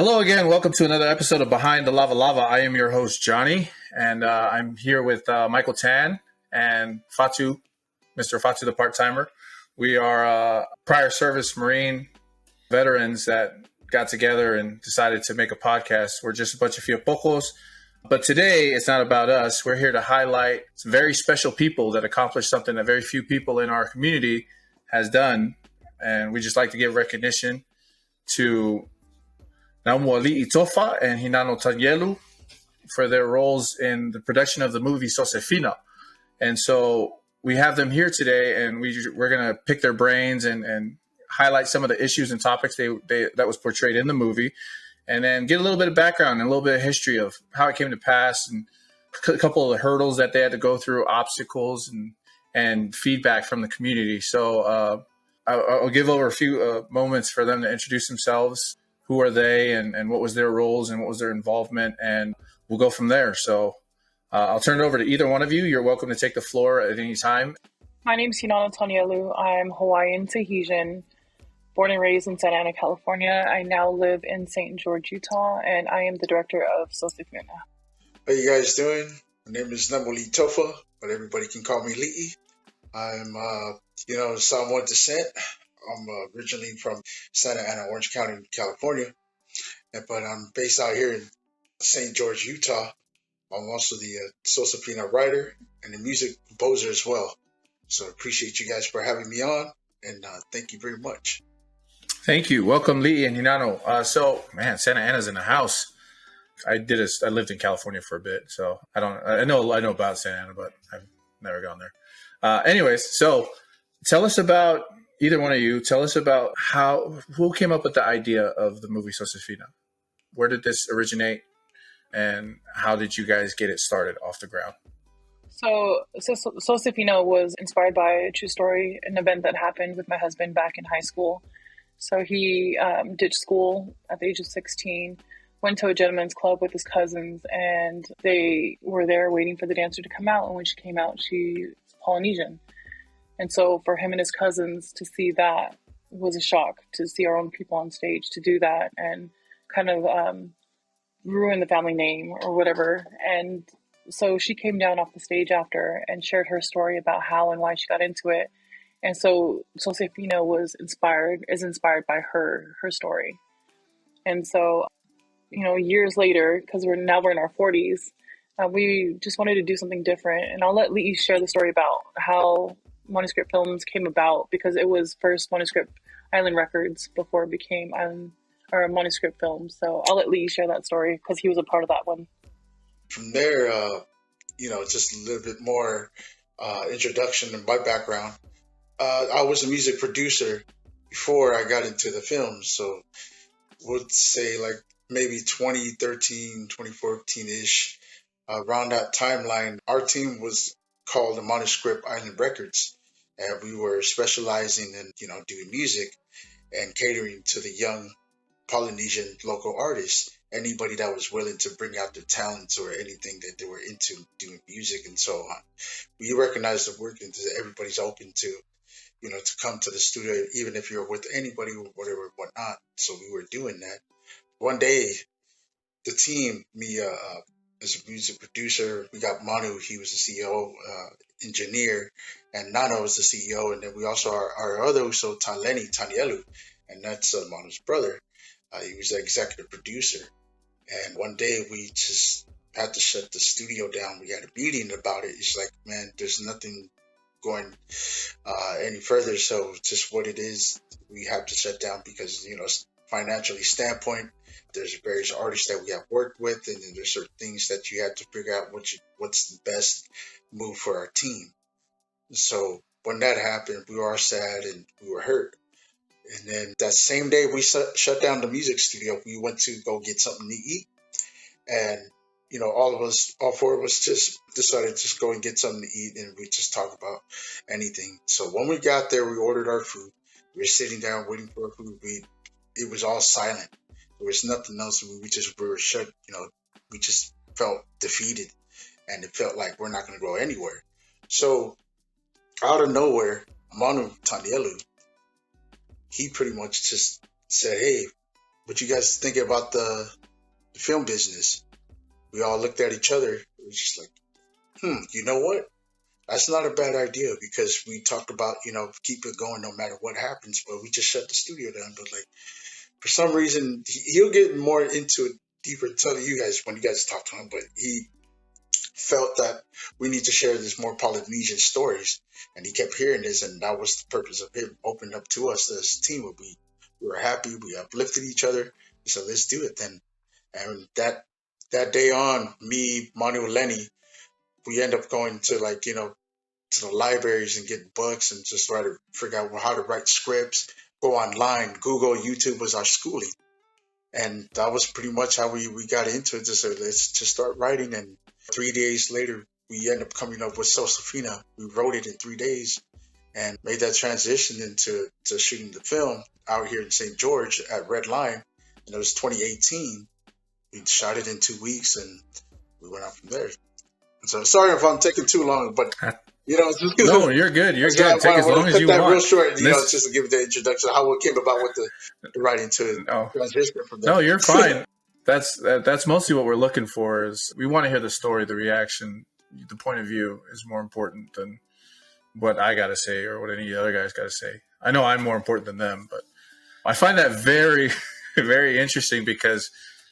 Hello again. Welcome to another episode of Behind the Lava Lava. I am your host, Johnny, and I'm here with Michael Tan and Fatu, Mr. Fatu, the part-timer. We are prior service Marine veterans that got together and decided to make a podcast. We're just a bunch of fio pocos. But today, it's not about us. We're here to highlight some very special people that accomplished something that very few people in our community has done. And we just like to give recognition to Namualii Tofa and Hinano Tanielu for their roles in the production of the movie Sosefina. And so we have them here today, and we're going to pick their brains and highlight some of the issues and topics that was portrayed in the movie, and then get a little bit of background and a little bit of history of how it came to pass and a couple of the hurdles that they had to go through, obstacles and feedback from the community. So I'll give over a few moments for them to introduce themselves. Who are they and what was their roles and what was their involvement? And we'll go from there. So I'll turn it over to either one of you. You're welcome to take the floor at any time. My name is Hinano Tanielu. I'm Hawaiian Tahitian, born and raised in Santa Ana, California. I now live in St. George, Utah, and I am the director of Sosefina. How you guys doing? My name is Namualii Tofa, but everybody can call me Li'i. I'm, Samoan descent. I'm originally from Santa Ana, Orange County, California, but I'm based out here in St. George, Utah. I'm also the Sosefina writer and the music composer as well. So I appreciate you guys for having me on, and thank you very much. Thank you. Welcome, Lee and Hinano. Santa Ana's in the house. I lived in California for a bit, so I know about Santa Ana, but I've never gone there. Anyways, so tell us about. Either one of you, tell us about who came up with the idea of the movie Sosefina? Where did this originate, and how did you guys get it started off the ground? So Sosefina was inspired by a true story, an event that happened with my husband back in high school. So he ditched school at the age of 16, went to a gentleman's club with his cousins, and they were there waiting for the dancer to come out. And when she came out, she's Polynesian. And so for him and his cousins to see that was a shock, to see our own people on stage to do that and kind of ruin the family name or whatever. And so she came down off the stage after and shared her story about how and why she got into it. And so Sosefina is inspired by her story. And so, years later, because we're in our 40s, we just wanted to do something different. And I'll let Lee share the story about how ManuScript Films came about, because it was first ManuScript Island Records before it became ManuScript Films. So I'll let Lee share that story because he was a part of that one. From there, just a little bit more introduction in my background. I was a music producer before I got into the film. So would say like maybe 2013, 2014-ish, around that timeline, our team was called the ManuScript Island Records. And we were specializing in, doing music and catering to the young Polynesian local artists, anybody that was willing to bring out their talents or anything that they were into doing music and so on. We recognized the work and everybody's open to, to come to the studio, even if you're with anybody or whatever, whatnot. So we were doing that. One day, the team, me as a music producer, we got Manu, he was the CEO, engineer, and Nano was the CEO, and then we also our other Namualii Tanielu, and that's Manu's brother. He was the executive producer. And one day we just had to shut the studio down. We had a meeting about it. It's like, man, there's nothing going any further. So just what it is, we have to shut down because, financially standpoint, there's various artists that we have worked with, and then there's certain things that you have to figure out what's the best move for our team. So when that happened, we were all sad and we were hurt. And then that same day we shut down the music studio, we went to go get something to eat. And, all four of us just decided to just go and get something to eat, and we just talk about anything. So when we got there, we ordered our food. We were sitting down waiting for our food. It was all silent. There was nothing else. We were shut, we just felt defeated, and it felt like we're not going to go anywhere. So out of nowhere, Manu Tanielu, he pretty much just said, hey, what you guys think about the film business? We all looked at each other. It was just like, you know what? That's not a bad idea because we talked about, keep it going no matter what happens, but we just shut the studio down. But like, for some reason, he'll get more into it deeper, telling you guys when you guys talk to him, but he felt that we need to share this more Polynesian stories. And he kept hearing this, and that was the purpose of him opening up to us as a team. We were happy, we uplifted each other. So let's do it then. And that day on, me, Manu, and Lenny, we end up going to to the libraries and get books and just try to figure out how to write scripts, go online, Google, YouTube was our schooling. And that was pretty much how we got into it. Just let's just start writing. And 3 days later, we ended up coming up with Sosefina. We wrote it in 3 days and made that transition into shooting the film out here in St. George at Red Line. And it was 2018. We shot it in 2 weeks and we went out from there. So sorry if I'm taking too long, but just no, you're good. You're good. Take as long as you want. Real short, just to give the introduction of how it came about with the writing to transition from there. No, you're fine. That's mostly what we're looking for. Is we want to hear the story, the reaction, the point of view is more important than what I got to say or what any of the other guys got to say. I know I'm more important than them, but I find that very, very interesting because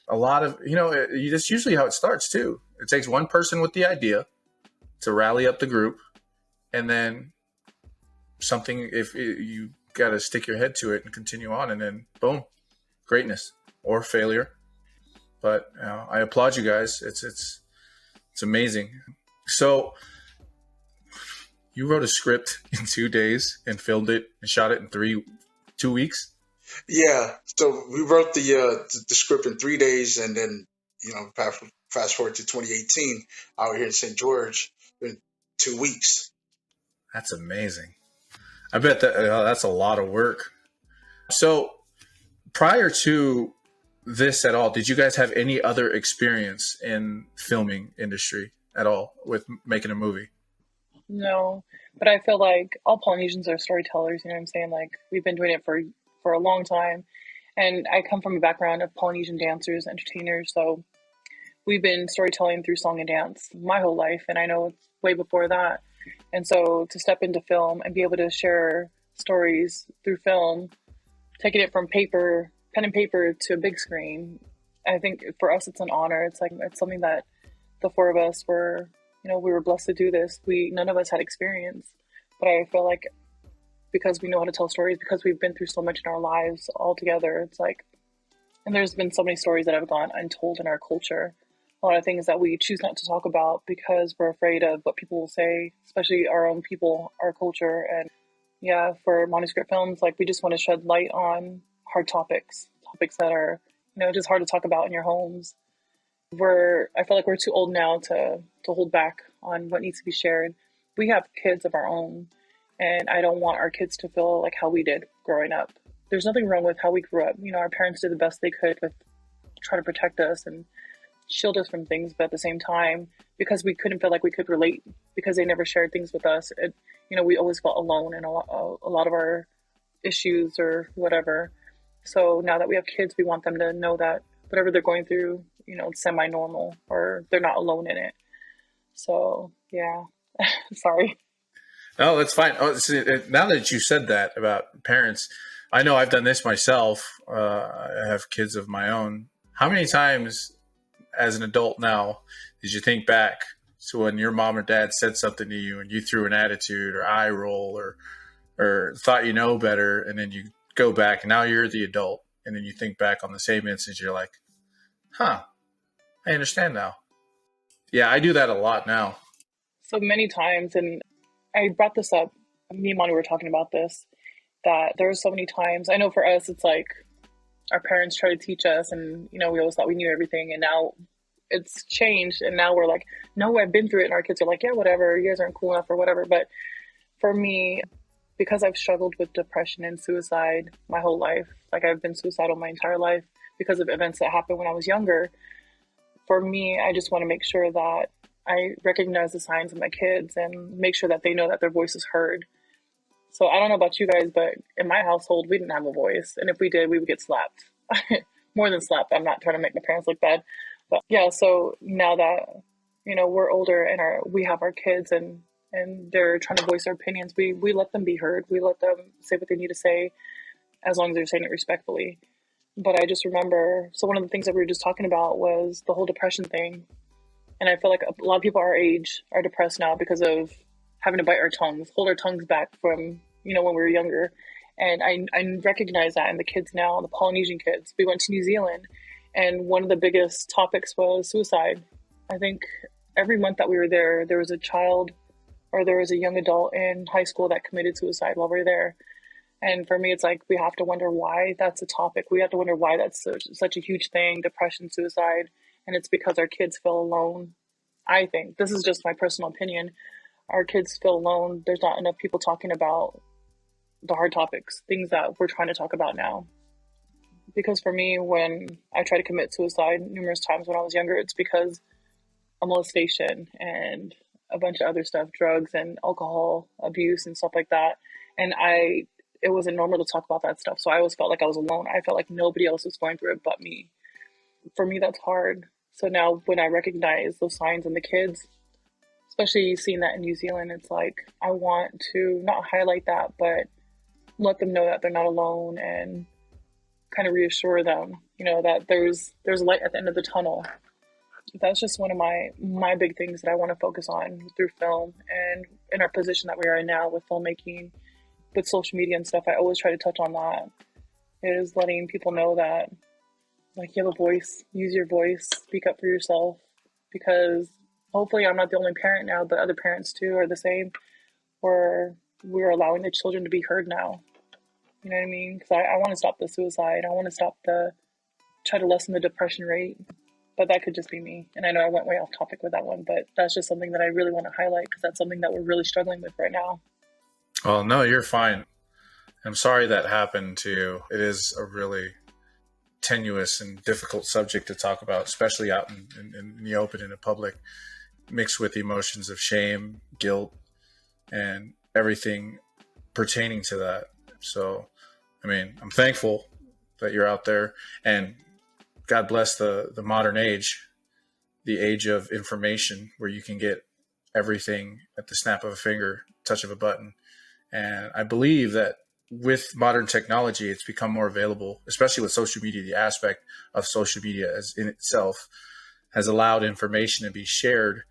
a lot of that's usually how it starts too. It takes one person with the idea to rally up the group. And then something, if you got to stick your head to it and continue on, and then boom, greatness or failure. But I applaud you guys. It's amazing. So you wrote a script in 2 days and filmed it and shot it in 2 weeks. Yeah. So we wrote the script in 3 days, and then fast forward to 2018 out here in St. George in 2 weeks. That's amazing. I bet that's a lot of work. So prior to this at all, did you guys have any other experience in filming industry at all with making a movie? No, but I feel like all Polynesians are storytellers. You know what I'm saying? Like we've been doing it for a long time. And I come from a background of Polynesian dancers, entertainers. So we've been storytelling through song and dance my whole life. And I know it's way before that. And so to step into film and be able to share stories through film, taking it from pen and paper to a big screen, I think for us it's an honor. It's something that the four of us were, we were blessed to do this. None of us had experience, but I feel like because we know how to tell stories, because we've been through so much in our lives all together, it's like, and there's been so many stories that have gone untold in our culture. A lot of things that we choose not to talk about because we're afraid of what people will say, especially our own people, our culture. And yeah, for ManuScript Films, like we just want to shed light on hard topics that are, just hard to talk about in your homes. I feel like we're too old now to hold back on what needs to be shared. We have kids of our own, and I don't want our kids to feel like how we did growing up. There's nothing wrong with how we grew up. Our parents did the best they could with trying to protect us and shield us from things, but at the same time, because we couldn't feel like we could relate, because they never shared things with us, we always felt alone in a lot of our issues or whatever. So now that we have kids, we want them to know that whatever they're going through, it's semi-normal or they're not alone in it. So yeah, sorry. No, that's fine. Oh, see, now that you said that about parents, I know I've done this myself. I have kids of my own. How many times as an adult now did you think back to when your mom or dad said something to you and you threw an attitude or eye roll or thought better, and then you go back and now you're the adult and then you think back on the same instance, you're like, I understand now. Yeah, I do that a lot now. So many times, and I brought this up, me and Manu were talking about this, that there are so many times, I know for us, it's like our parents try to teach us and, we always thought we knew everything, and now it's changed, and now we're like, no, I've been through it, and our kids are like, yeah, whatever, you guys aren't cool enough or whatever. But for me, because I've struggled with depression and suicide my whole life, like I've been suicidal my entire life because of events that happened when I was younger, for me, I just want to make sure that I recognize the signs of my kids and make sure that they know that their voice is heard. So I don't know about you guys, but in my household, we didn't have a voice. And if we did, we would get slapped. more than slap. I'm not trying to make my parents look bad, but yeah. So now that we're older and we have our kids and they're trying to voice their opinions, we let them be heard. We let them say what they need to say, as long as they're saying it respectfully. But I just remember, so one of the things that we were just talking about was the whole depression thing. And I feel like a lot of people our age are depressed now because of having to bite our tongues, hold our tongues back from, when we were younger. And I recognize that in the kids now, the Polynesian kids. We went to New Zealand, and one of the biggest topics was suicide. I think every month that we were there, there was a child or there was a young adult in high school that committed suicide while we were there. And for me, it's like we have to wonder why that's a topic. We have to wonder why that's such a huge thing, depression, suicide. And it's because our kids feel alone. I think this is just my personal opinion. Our kids feel alone. There's not enough people talking about the hard topics, things that we're trying to talk about now. Because for me, when I tried to commit suicide numerous times when I was younger, it's because of molestation and a bunch of other stuff, drugs and alcohol abuse and stuff like that. And it wasn't normal to talk about that stuff. So I always felt like I was alone. I felt like nobody else was going through it but me. For me, that's hard. So now when I recognize those signs in the kids, especially seeing that in New Zealand, it's like I want to not highlight that, but let them know that they're not alone and kind of reassure them, that there's light at the end of the tunnel. That's just one of my big things that I want to focus on through film, and in our position that we are in now with filmmaking, with social media and stuff. I always try to touch on that, is letting people know that, like, you have a voice, use your voice, speak up for yourself, because hopefully I'm not the only parent now, but other parents too are the same, where we're allowing the children to be heard now. You know what I mean? Because I want to stop the suicide. I want to try to lessen the depression rate. But that could just be me. And I know I went way off topic with that one, but that's just something that I really want to highlight, because that's something that we're really struggling with right now. Well, no, you're fine. I'm sorry that happened to you. It is a really tenuous and difficult subject to talk about, especially out in the open, in the public, mixed with emotions of shame, guilt, and everything pertaining to that. So, I mean, I'm thankful that you're out there, and God bless the modern age, the age of information, where you can get everything at the snap of a finger, touch of a button. And I believe that with modern technology, it's become more available, especially with social media. The aspect of social media as in itself has allowed information to be shared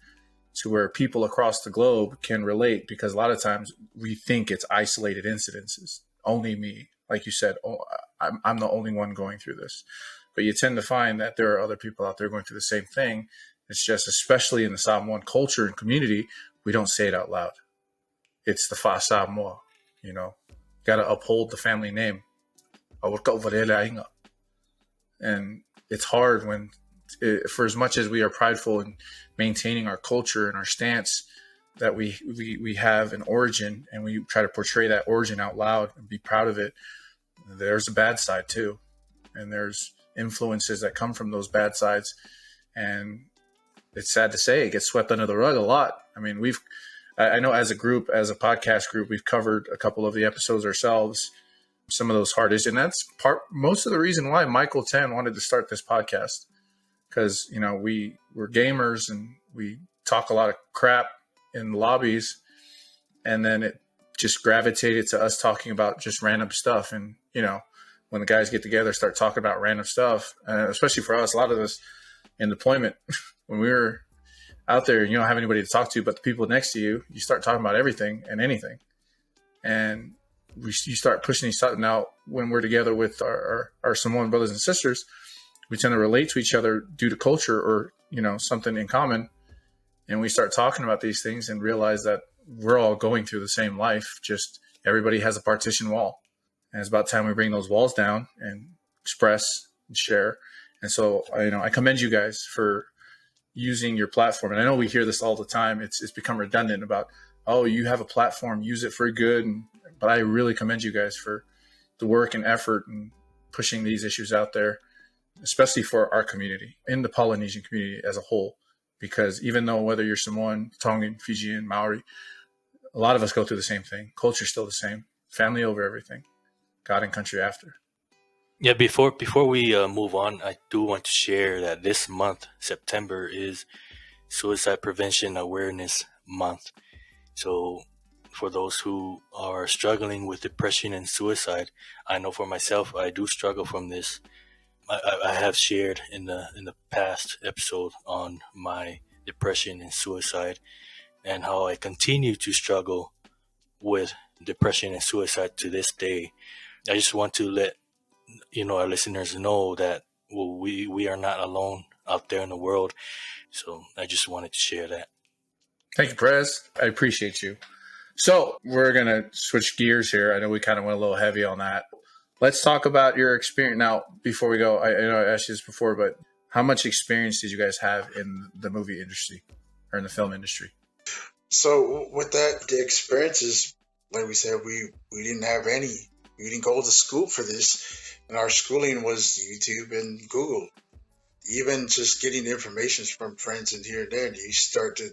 to where people across the globe can relate, because a lot of times we think it's isolated incidences. Only me, like you said, I'm the only one going through this. But you tend to find that there are other people out there going through the same thing. It's just, especially in the Samoan culture and community, we don't say it out loud. It's the fa Samoa, got to uphold the family name. And it's hard when, for as much as we are prideful in maintaining our culture and our stance, that we have an origin, and we try to portray that origin out loud and be proud of it. There's a bad side too. And there's influences that come from those bad sides. And it's sad to say it gets swept under the rug a lot. I mean, I know as a group, as a podcast group, we've covered a couple of the episodes ourselves, some of those hard issues. And that's most of the reason why Michael Tan wanted to start this podcast. Because, we're gamers and we talk a lot of crap in lobbies. And then it just gravitated to us talking about just random stuff. And, when the guys get together, start talking about random stuff, especially for us, a lot of us in deployment, when we were out there, you don't have anybody to talk to but the people next to you, you start talking about everything and anything. And you start pushing each other. Now, when we're together with our Samoan brothers and sisters, we tend to relate to each other due to culture or, something in common. And we start talking about these things and realize that we're all going through the same life. Just everybody has a partition wall. And it's about time we bring those walls down and express and share. And so, I commend you guys for using your platform. And I know we hear this all the time. It's become redundant about, oh, you have a platform, use it for good. But I really commend you guys for the work and effort and pushing these issues out there, especially for our community, in the Polynesian community as a whole. Because even though whether you're Samoan, Tongan, Fijian, Maori, a lot of us go through the same thing. Culture's still the same. Family over everything. God and country after. Yeah, before we move on, I do want to share that this month, September, is Suicide Prevention Awareness Month. So, for those who are struggling with depression and suicide, I know for myself, I do struggle from this. I have shared in the past episode on my depression and suicide, and how I continue to struggle with depression and suicide to this day. I just want to let our listeners know that, well, we are not alone out there in the world. So I just wanted to share that. Thank you, Perez. I appreciate you. So we're going to switch gears here. I know we kind of went a little heavy on that. Let's talk about your experience. Now, before we go, I know I asked you this before, but how much experience did you guys have in the movie industry or in the film industry? So with that, the experiences, like we said, we didn't have any. We didn't go to school for this, and our schooling was YouTube and Google. Even just getting information from friends and here and there, you start to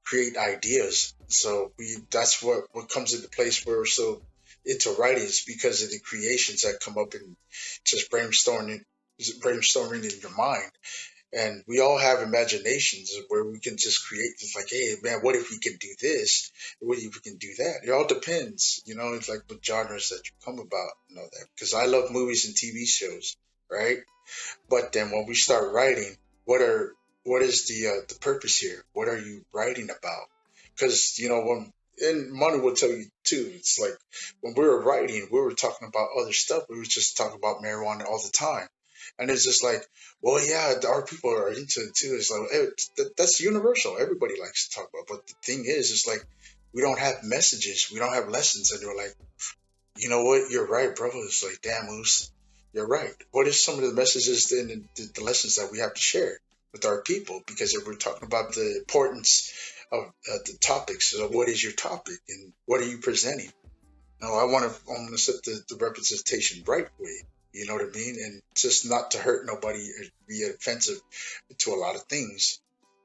create ideas. So that's what comes into place where we're so into writing is because of the creations that come up and just brainstorming in your mind. And we all have imaginations where we can just create. It's like, hey man, what if we can do this? What if we can do that? It all depends, it's like what genres that you come about, that because I love movies and TV shows, right? But then when we start writing, what is the purpose here? What are you writing about? Because when and Manu will tell you too. It's like when we were writing, we were talking about other stuff. We were just talking about marijuana all the time, and it's just like, well, yeah, our people are into it too. It's like that's universal. Everybody likes to talk about. But the thing is, it's like we don't have messages. We don't have lessons, and they're like, you know what? You're right, bro. It's like, damn, Moose, you're right. What is some of the messages and the lessons that we have to share with our people? Because if we're talking about the importance of the topics, so what is your topic and what are you presenting? No, I want to set the representation right way. You know what I mean? And just not to hurt nobody or be offensive to a lot of things.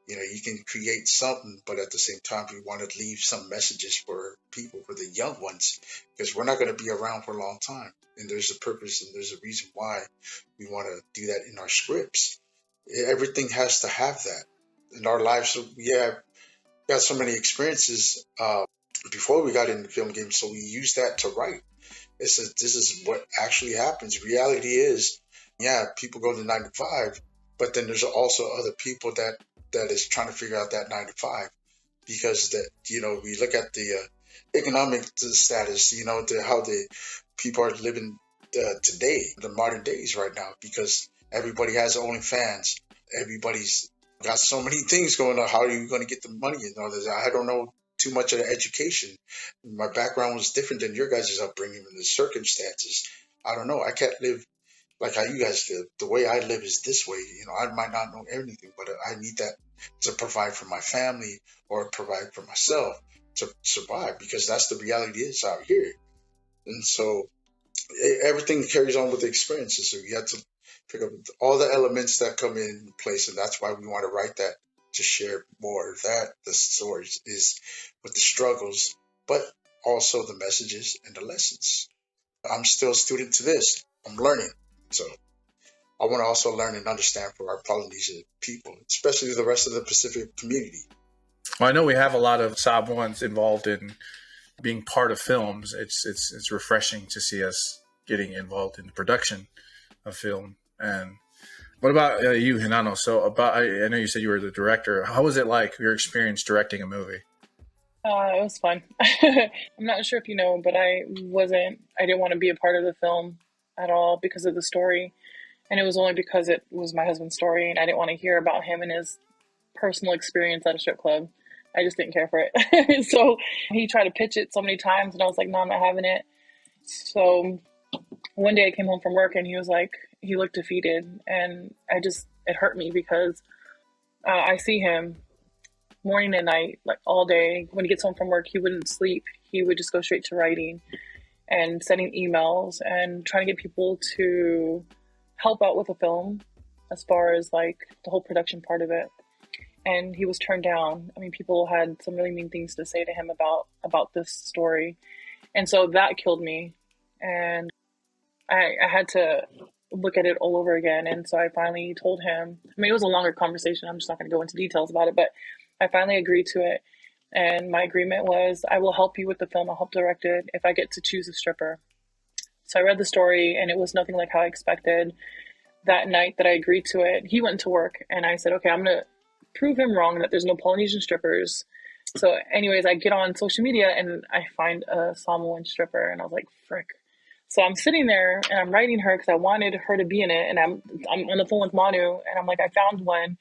You can create something, but at the same time, we want to leave some messages for people, for the young ones, because we're not going to be around for a long time. And there's a purpose and there's a reason why we want to do that in our scripts. Everything has to have that in our lives. So we have got so many experiences before we got into the film game, so we use that to write. This is what actually happens. Reality is, yeah, people go to 9 to 5, but then there's also other people that is trying to figure out that 9 to 5 because that we look at the economic status, how the people are living today, the modern days right now, because everybody has OnlyFans, everybody's got so many things going on. How are you going to get the money and all this? I don't know too much of the education. My background was different than your guys' upbringing and the circumstances. I don't know. I can't live like how you guys live. The way I live is this way. I might not know everything, but I need that to provide for my family or provide for myself to survive because that's the reality is out here. And so everything carries on with the experiences. So you have to pick up all the elements that come in place, and that's why we want to write that to share more of that. The stories is with the struggles, but also the messages and the lessons. I'm still a student to this. I'm learning. So I want to also learn and understand for our Polynesian people, especially the rest of the Pacific community. Well, I know we have a lot of Samoans involved in being part of films. It's refreshing to see us getting involved in the production of film. And what about you, Hinano? So I know you said you were the director. How was it like your experience directing a movie? It was fun. I'm not sure if you know, but I didn't want to be a part of the film at all because of the story. And it was only because it was my husband's story and I didn't want to hear about him and his personal experience at a strip club. I just didn't care for it. So he tried to pitch it so many times and I was like, no, I'm not having it. So one day I came home from work and he looked defeated. And it hurt me because I see him morning and night, like all day. When he gets home from work, he wouldn't sleep. He would just go straight to writing and sending emails and trying to get people to help out with the film as far as like the whole production part of it. And he was turned down. I mean, people had some really mean things to say to him about this story. And so that killed me. And I had to look at it all over again. And so I finally told him, I mean, it was a longer conversation. I'm just not going to go into details about it, but I finally agreed to it. And my agreement was, I will help you with the film. I'll help direct it if I get to choose a stripper. So I read the story, and it was nothing like how I expected. That night that I agreed to it, he went to work, and I said, okay, I'm going to prove him wrong that there's no Polynesian strippers. So anyways, I get on social media and I find a Samoan stripper, and I was like, frick. So I'm sitting there and I'm writing her because I wanted her to be in it, and I'm on the phone with Manu, and I'm like, I found one.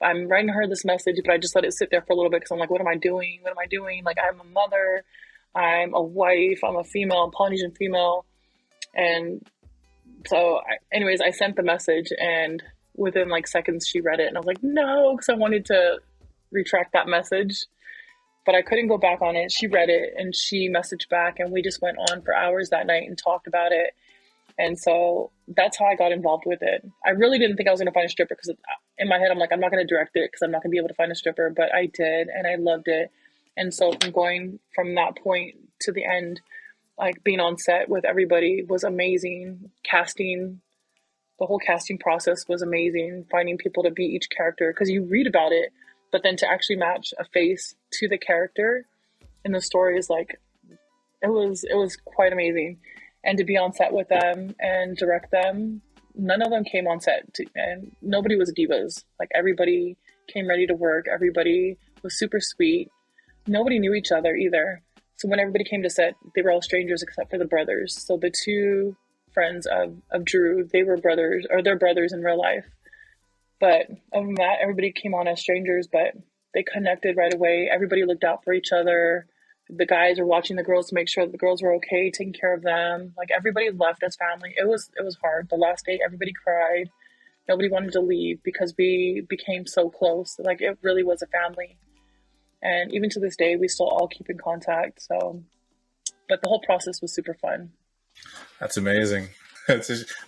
I'm writing her this message, but I just let it sit there for a little bit because I'm like, what am I doing? What am I doing? Like, I'm a mother, I'm a wife, I'm a female, Polynesian female. And so anyways, I sent the message, and within like seconds she read it, and I was like, no, because I wanted to retract that message, but I couldn't go back on it. She read it and she messaged back, and we just went on for hours that night and talked about it. And so that's how I got involved with it. I really didn't think I was going to find a stripper because in my head, I'm like, I'm not going to direct it because I'm not going to be able to find a stripper, but I did, and I loved it. And so from going from that point to the end, like being on set with everybody was amazing. Casting, the whole casting process was amazing. Finding people to be each character, because you read about it, but then to actually match a face to the character in the story is like, it was quite amazing. And to be on set with them and direct them, none of them came on set and nobody was divas. Like, everybody came ready to work. Everybody was super sweet. Nobody knew each other either. So when everybody came to set, they were all strangers except for the brothers. So the two friends of Drew, they were brothers, or they're brothers in real life. But other than that, everybody came on as strangers, but they connected right away. Everybody looked out for each other. The guys were watching the girls to make sure that the girls were okay, taking care of them. Like, everybody left as family. It was hard. The last day, everybody cried. Nobody wanted to leave because we became so close. Like, it really was a family. And even to this day, we still all keep in contact. So, but the whole process was super fun. That's amazing.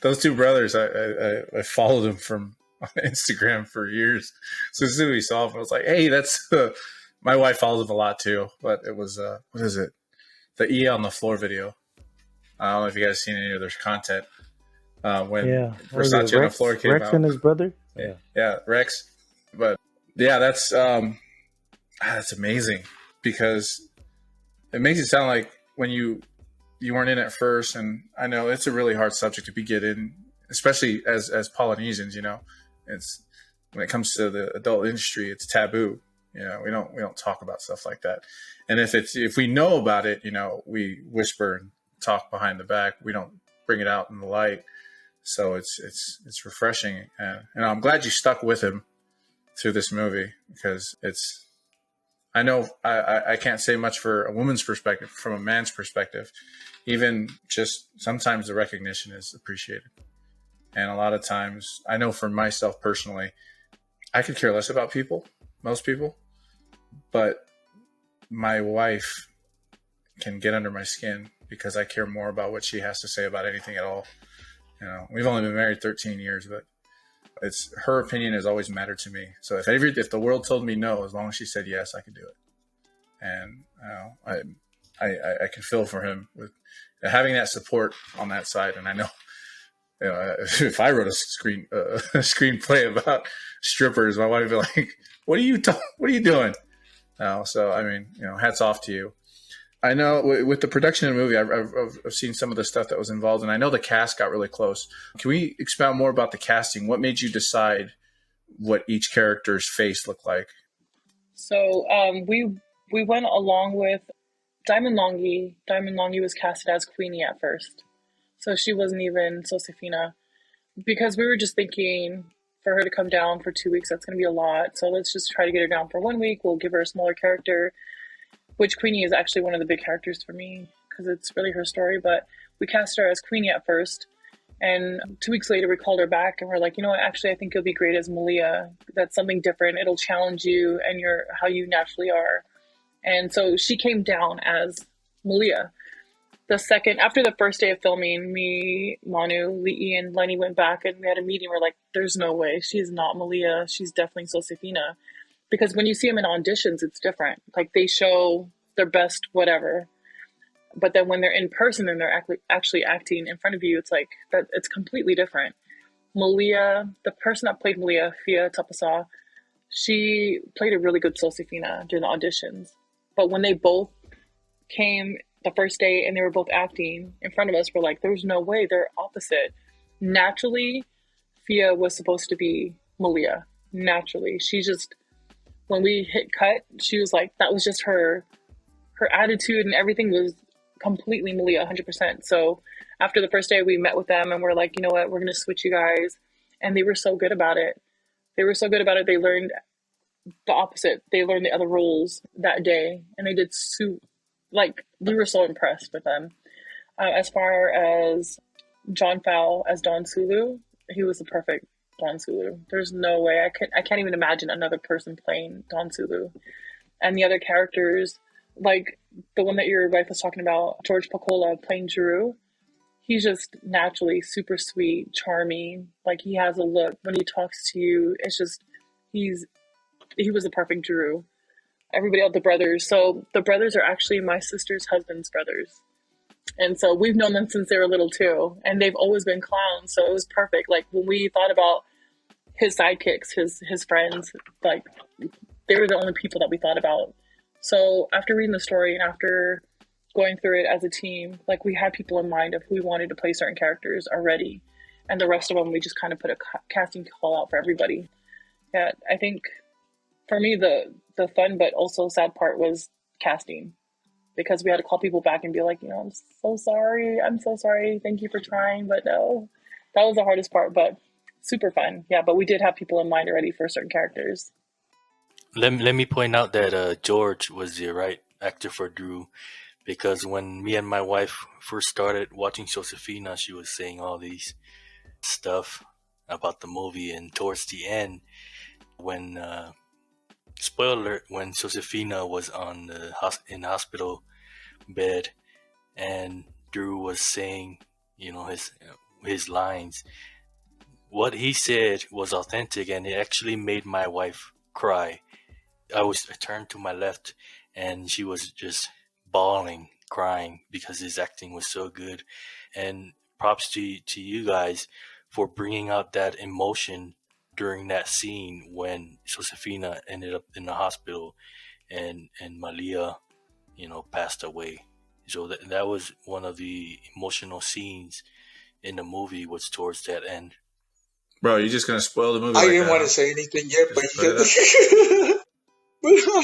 Those two brothers, I followed them from on Instagram for years. So as soon as we saw them, I was like, hey, that's my wife follows them a lot too. But it was what is it? The E on the floor video. I don't know if you guys seen any of their content. When Versace on the floor came Rex out. and his brother. Yeah, Rex. But yeah, that's amazing, because it makes it sound like when you weren't in at first, and I know it's a really hard subject to get in, especially as Polynesians. You know, it's when it comes to the adult industry, it's taboo. You know, we don't talk about stuff like that. And if we know about it, you know, we whisper and talk behind the back. We don't bring it out in the light. So it's refreshing, and I'm glad you stuck with him through this movie, because I know I can't say much for a woman's perspective. From a man's perspective, even just sometimes the recognition is appreciated. And a lot of times, I know for myself personally, I could care less about most people, but my wife can get under my skin because I care more about what she has to say about anything at all. You know, we've only been married 13 years, but it's her opinion has always mattered to me. So if the world told me no, as long as she said yes, I could do it. And you know, I can feel for him with having that support on that side. And I know, you know, if I wrote a screenplay about strippers, my wife would be like, "What are you doing?" So I mean, you know, hats off to you. I know with the production of the movie, I've seen some of the stuff that was involved, and I know the cast got really close. Can we expound more about the casting? What made you decide what each character's face looked like? So we went along with Diamond Longi. Diamond Longi was casted as Queenie at first, so she wasn't even Sosefina, because we were just thinking for her to come down for 2 weeks, that's going to be a lot. So let's just try to get her down for 1 week. We'll give her a smaller character, which Queenie is actually one of the big characters for me because it's really her story. But we cast her as Queenie at first. And 2 weeks later, we called her back and we're like, you know what, actually, I think you'll be great as Malia. That's something different. It'll challenge you and how you naturally are. And so she came down as Malia. After the first day of filming, me, Manu, Lee, and Lenny went back and we had a meeting. We're like, there's no way. She's not Malia. She's definitely Sosefina. Because when you see them in auditions, it's different. Like, they show their best whatever. But then when they're in person and they're actually acting in front of you, it's like that. It's completely different. Malia, the person that played Malia, Fia Tapasa, she played a really good Sosefina during the auditions. But when they both came the first day and they were both acting in front of us, we're like, there's no way, they're opposite. Naturally, Fia was supposed to be Malia. Naturally. She just, when we hit cut, she was like, that was just her attitude and everything was completely Malia, 100%. So after the first day, we met with them and we're like, you know what, we're going to switch you guys. And they were so good about it. They were so good about it. They learned the opposite. They learned the other roles that day and they did like, we were so impressed with them. As far as John Fowle as Don Sulu, he was the perfect Don Sulu. There's no way I can't even imagine another person playing Don Sulu. And the other characters, like the one that your wife was talking about, George Pacola playing Giroux, he's just naturally super sweet, charming. Like he has a look when he talks to you. It's just he was the perfect Giroux. Everybody else, the brothers. So the brothers are actually my sister's husband's brothers. And so we've known them since they were little too. And they've always been clowns. So it was perfect. Like when we thought about his sidekicks, his friends, like they were the only people that we thought about. So after reading the story and after going through it as a team, like we had people in mind of who we wanted to play certain characters already. And the rest of them, we just kind of put a casting call out for everybody. Yeah, I think for me, the fun but also sad part was casting, because we had to call people back and be like, I'm so sorry. Thank you for trying. But no, that was the hardest part, but super fun. Yeah, but we did have people in mind already for certain characters. Let me point out that George was the right actor for Drew, because when me and my wife first started watching Josefina, she was saying all these stuff about the movie, and towards the end, when spoiler alert, when Josefina was on the in hospital bed and Drew was saying, his lines, what he said was authentic, and it actually made my wife cry. I turned to my left, and she was just bawling, crying, because his acting was so good. And props to you guys for bringing out that emotion during that scene when Josefina ended up in the hospital and Malia, passed away. So that was one of the emotional scenes in the movie, was towards that end. Bro, you're just gonna spoil the movie I like didn't that, want huh? to say anything yet, but Just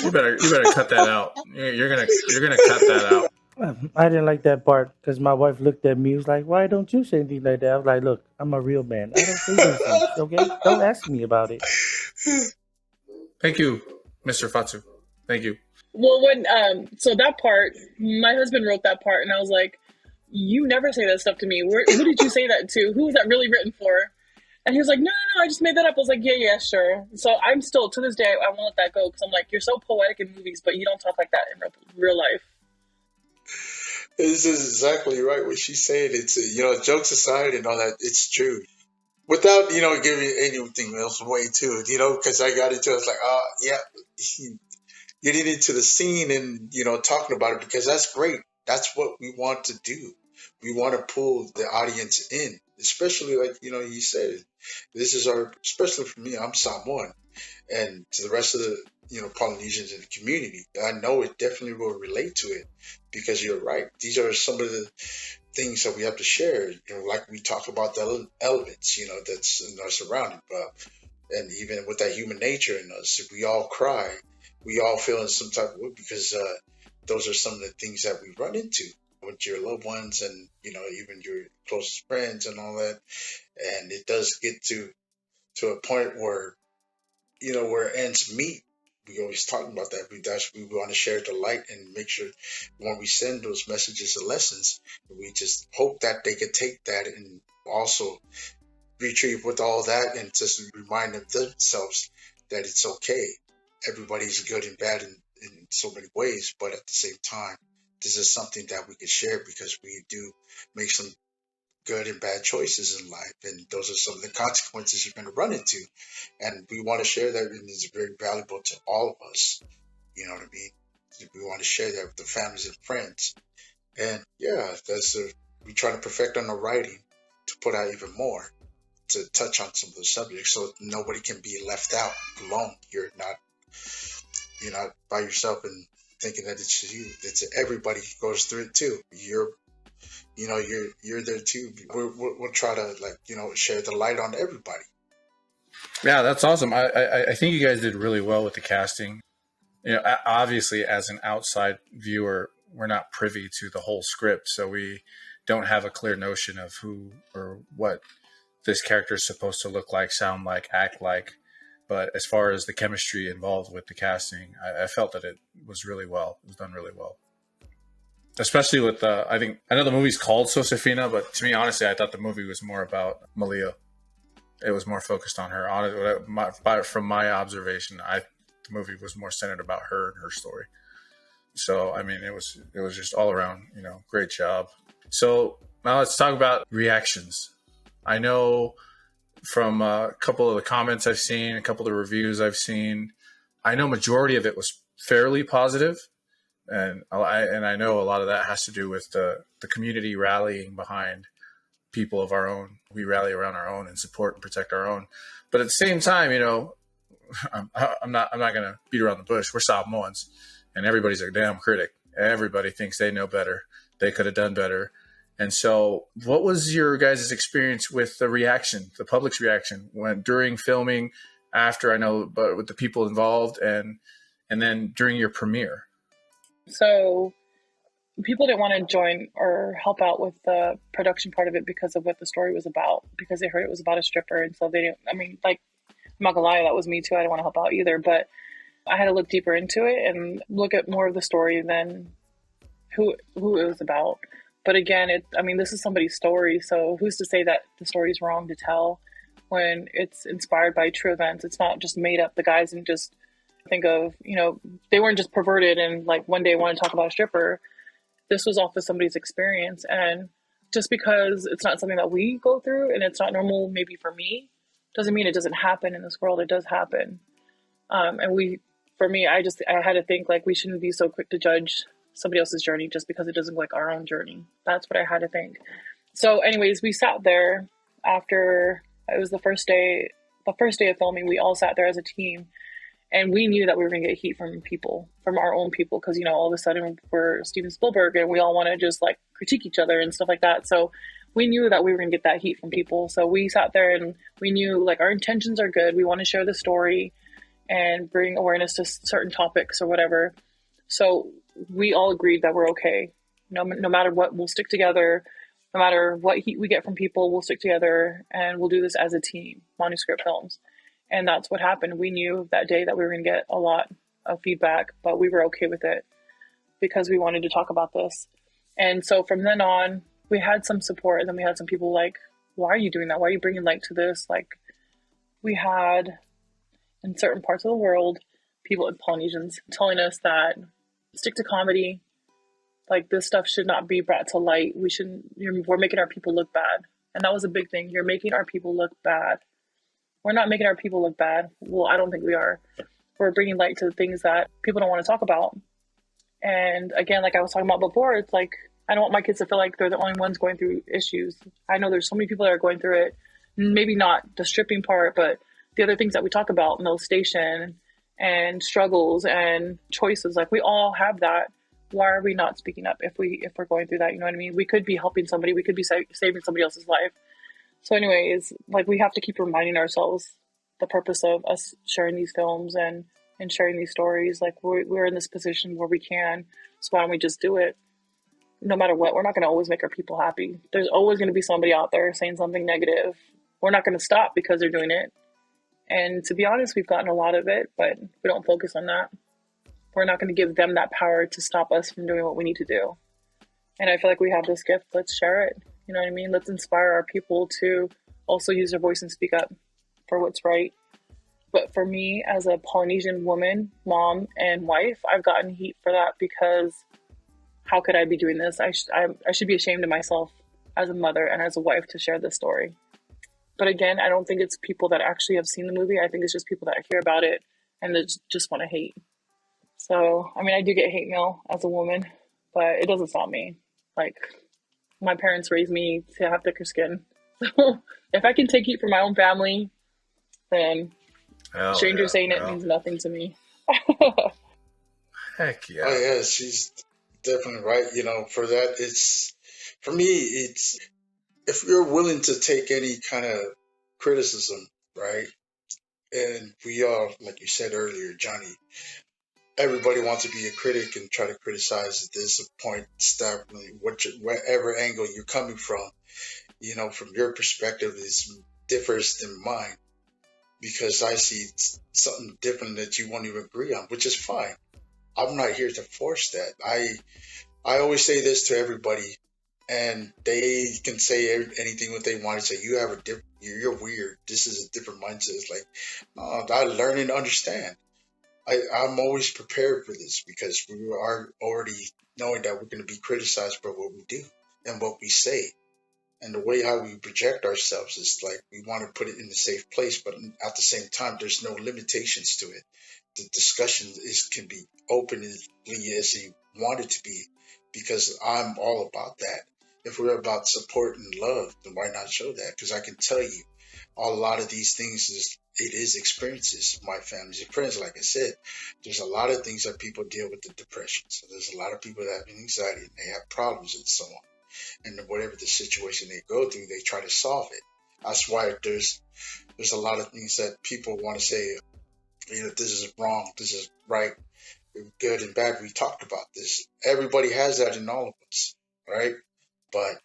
put it up. You better cut that out. You're gonna cut that out. I didn't like that part because my wife looked at me. Was like, "Why don't you say anything like that?" I was like, "Look, I'm a real man. I don't say those things. Okay, don't ask me about it." Thank you, Mr. Fatsu. Thank you. Well, when so that part, my husband wrote that part, and I was like, "You never say that stuff to me. Who did you say that to? Who was that really written for?" And he was like, no, I just made that up. I was like, yeah, sure. So I'm still, to this day, I won't let that go, because I'm like, you're so poetic in movies, but you don't talk like that in real life. This is exactly right what she said. It's jokes aside and all that. It's true. Without giving anything else away to it, because I got into it. I was like, oh yeah, getting into the scene and talking about it, because that's great. That's what we want to do. We want to pull the audience in, especially like you said. This is especially for me. I'm Samoan, and to the rest of the Polynesians in the community, I know it definitely will relate to it, because you're right. These are some of the things that we have to share. Like we talk about the elements, that's in our surrounding, and even with that human nature in us, if we all cry, we all feel in some type of way, because those are some of the things that we run into with your loved ones, and even your closest friends and all that. And it does get to a point where where ends meet. We always talk about that. We want to share the light and make sure when we send those messages and lessons, we just hope that they can take that and also retrieve with all that, and just remind themselves that it's okay. Everybody's good and bad in so many ways, but at the same time, this is something that we can share, because we do make some good and bad choices in life, and those are some of the consequences you're going to run into, and we want to share that, and it's very valuable to all of us. You know what I mean? We want to share that with the families and friends, And yeah, we try to perfect on the writing to put out even more, to touch on some of the subjects, so nobody can be left out alone. You're not by yourself and thinking that it's you. It's everybody goes through it too. You're there too. We'll try to share the light on everybody. Yeah, that's awesome. I think you guys did really well with the casting. Obviously, as an outside viewer, we're not privy to the whole script, so we don't have a clear notion of who or what this character is supposed to look like, sound like, act like. But as far as the chemistry involved with the casting, I felt that it was really well. It was done really well. Especially with, I know the movie's called Sosefina, but to me, honestly, I thought the movie was more about Malia. It was more focused on her. From my observation, the movie was more centered about her and her story. So, I mean, it was just all around, great job. So now let's talk about reactions. I know from a couple of the comments I've seen, a couple of the reviews I've seen, I know majority of it was fairly positive, and I know a lot of that has to do with the community rallying behind people of our own. We rally around our own and support and protect our own. But at the same time, I'm not going to beat around the bush. We're Samoans, and everybody's a damn critic. Everybody thinks they know better. They could have done better. And so what was your guys' experience with the reaction, the public's reaction during filming, after, I know, but with the people involved, and then during your premiere? So people didn't want to join or help out with the production part of it because of what the story was about, because they heard it was about a stripper. And so they didn't, I'm not gonna lie, that was me too. I didn't want to help out either, but I had to look deeper into it and look at more of the story than who it was about. But again, this is somebody's story, so who's to say that the story's wrong to tell when it's inspired by true events? It's not just made up. The guys didn't just think of, they weren't just perverted and one day want to talk about a stripper. This was off of somebody's experience. And just because it's not something that we go through and it's not normal maybe for me, doesn't mean it doesn't happen in this world. It does happen. I had to think we shouldn't be so quick to judge somebody else's journey just because it doesn't look like our own journey. That's what I had to think. So anyways, we sat there after it was the first day of filming. We all sat there as a team, and we knew that we were going to get heat from our own people. Cause all of a sudden we're Steven Spielberg and we all want to just critique each other and stuff like that. So we knew that we were going to get that heat from people. So we sat there and we knew our intentions are good. We want to share the story and bring awareness to certain topics or whatever. So we all agreed that we're okay. No matter what, we'll stick together. No matter what heat we get from people, we'll stick together and we'll do this as a team, ManuScript Films. And that's what happened. We knew that day that we were going to get a lot of feedback, but we were okay with it because we wanted to talk about this. And so from then on, we had some support, and then we had some people why are you doing that? Why are you bringing light to this? We had, in certain parts of the world, people, Polynesians, telling us that stick to comedy. This stuff should not be brought to light. We're making our people look bad. And that was a big thing. You're making our people look bad. We're not making our people look bad. Well, I don't think we are. We're bringing light to the things that people don't want to talk about. And again, I was talking about before, it's I don't want my kids to feel like they're the only ones going through issues. I know there's so many people that are going through it. Maybe not the stripping part, but the other things that we talk about, molestation and struggles and choices. We all have that. Why are we not speaking up if we're going through that? You know what I mean? We could be helping somebody. We could be saving somebody else's life. So anyways, we have to keep reminding ourselves the purpose of us sharing these films and sharing these stories. We're in this position where we can, so why don't we just do it? No matter what, we're not going to always make our people happy. There's always going to be somebody out there saying something negative. We're not going to stop because they're doing it. And to be honest, we've gotten a lot of it, but we don't focus on that. We're not going to give them that power to stop us from doing what we need to do. And I feel like we have this gift. Let's share it. You know what I mean? Let's inspire our people to also use their voice and speak up for what's right. But for me, as a Polynesian woman, mom, and wife, I've gotten heat for that because how could I be doing this? I should be ashamed of myself as a mother and as a wife to share this story. But again, I don't think it's people that actually have seen the movie. I think it's just people that hear about it and they just want to hate. So, I do get hate mail as a woman, but it doesn't stop me. Like, my parents raised me to have thicker skin. So if I can take heat from my own family, then strangers saying it means nothing to me. Heck yeah. Oh yeah, she's definitely right. For that, for me, it's if you're willing to take any kind of criticism, right? And we are, like you said earlier, Johnny, everybody wants to be a critic and try to criticize at this point, whatever angle you're coming from, from your perspective is differs than mine because I see something different that you won't even agree on, which is fine. I'm not here to force that. I always say this to everybody, and they can say anything what they want to say. You have a different, you're weird. This is a different mindset. It's like, I learn and understand. I'm always prepared for this because we are already knowing that we're going to be criticized for what we do and what we say. And the way how we project ourselves is like we want to put it in a safe place, but at the same time, there's no limitations to it. The discussion can be openly as you want it to be, because I'm all about that. If we're about support and love, then why not show that? Because I can tell you, a lot of these things is experiences. My family's experience, like I said, there's a lot of things that people deal with the depression. So there's a lot of people that have anxiety and they have problems and so on. And whatever the situation they go through, they try to solve it. That's why there's a lot of things that people want to say, this is wrong, this is right, good and bad. We talked about this. Everybody has that in all of us, right? But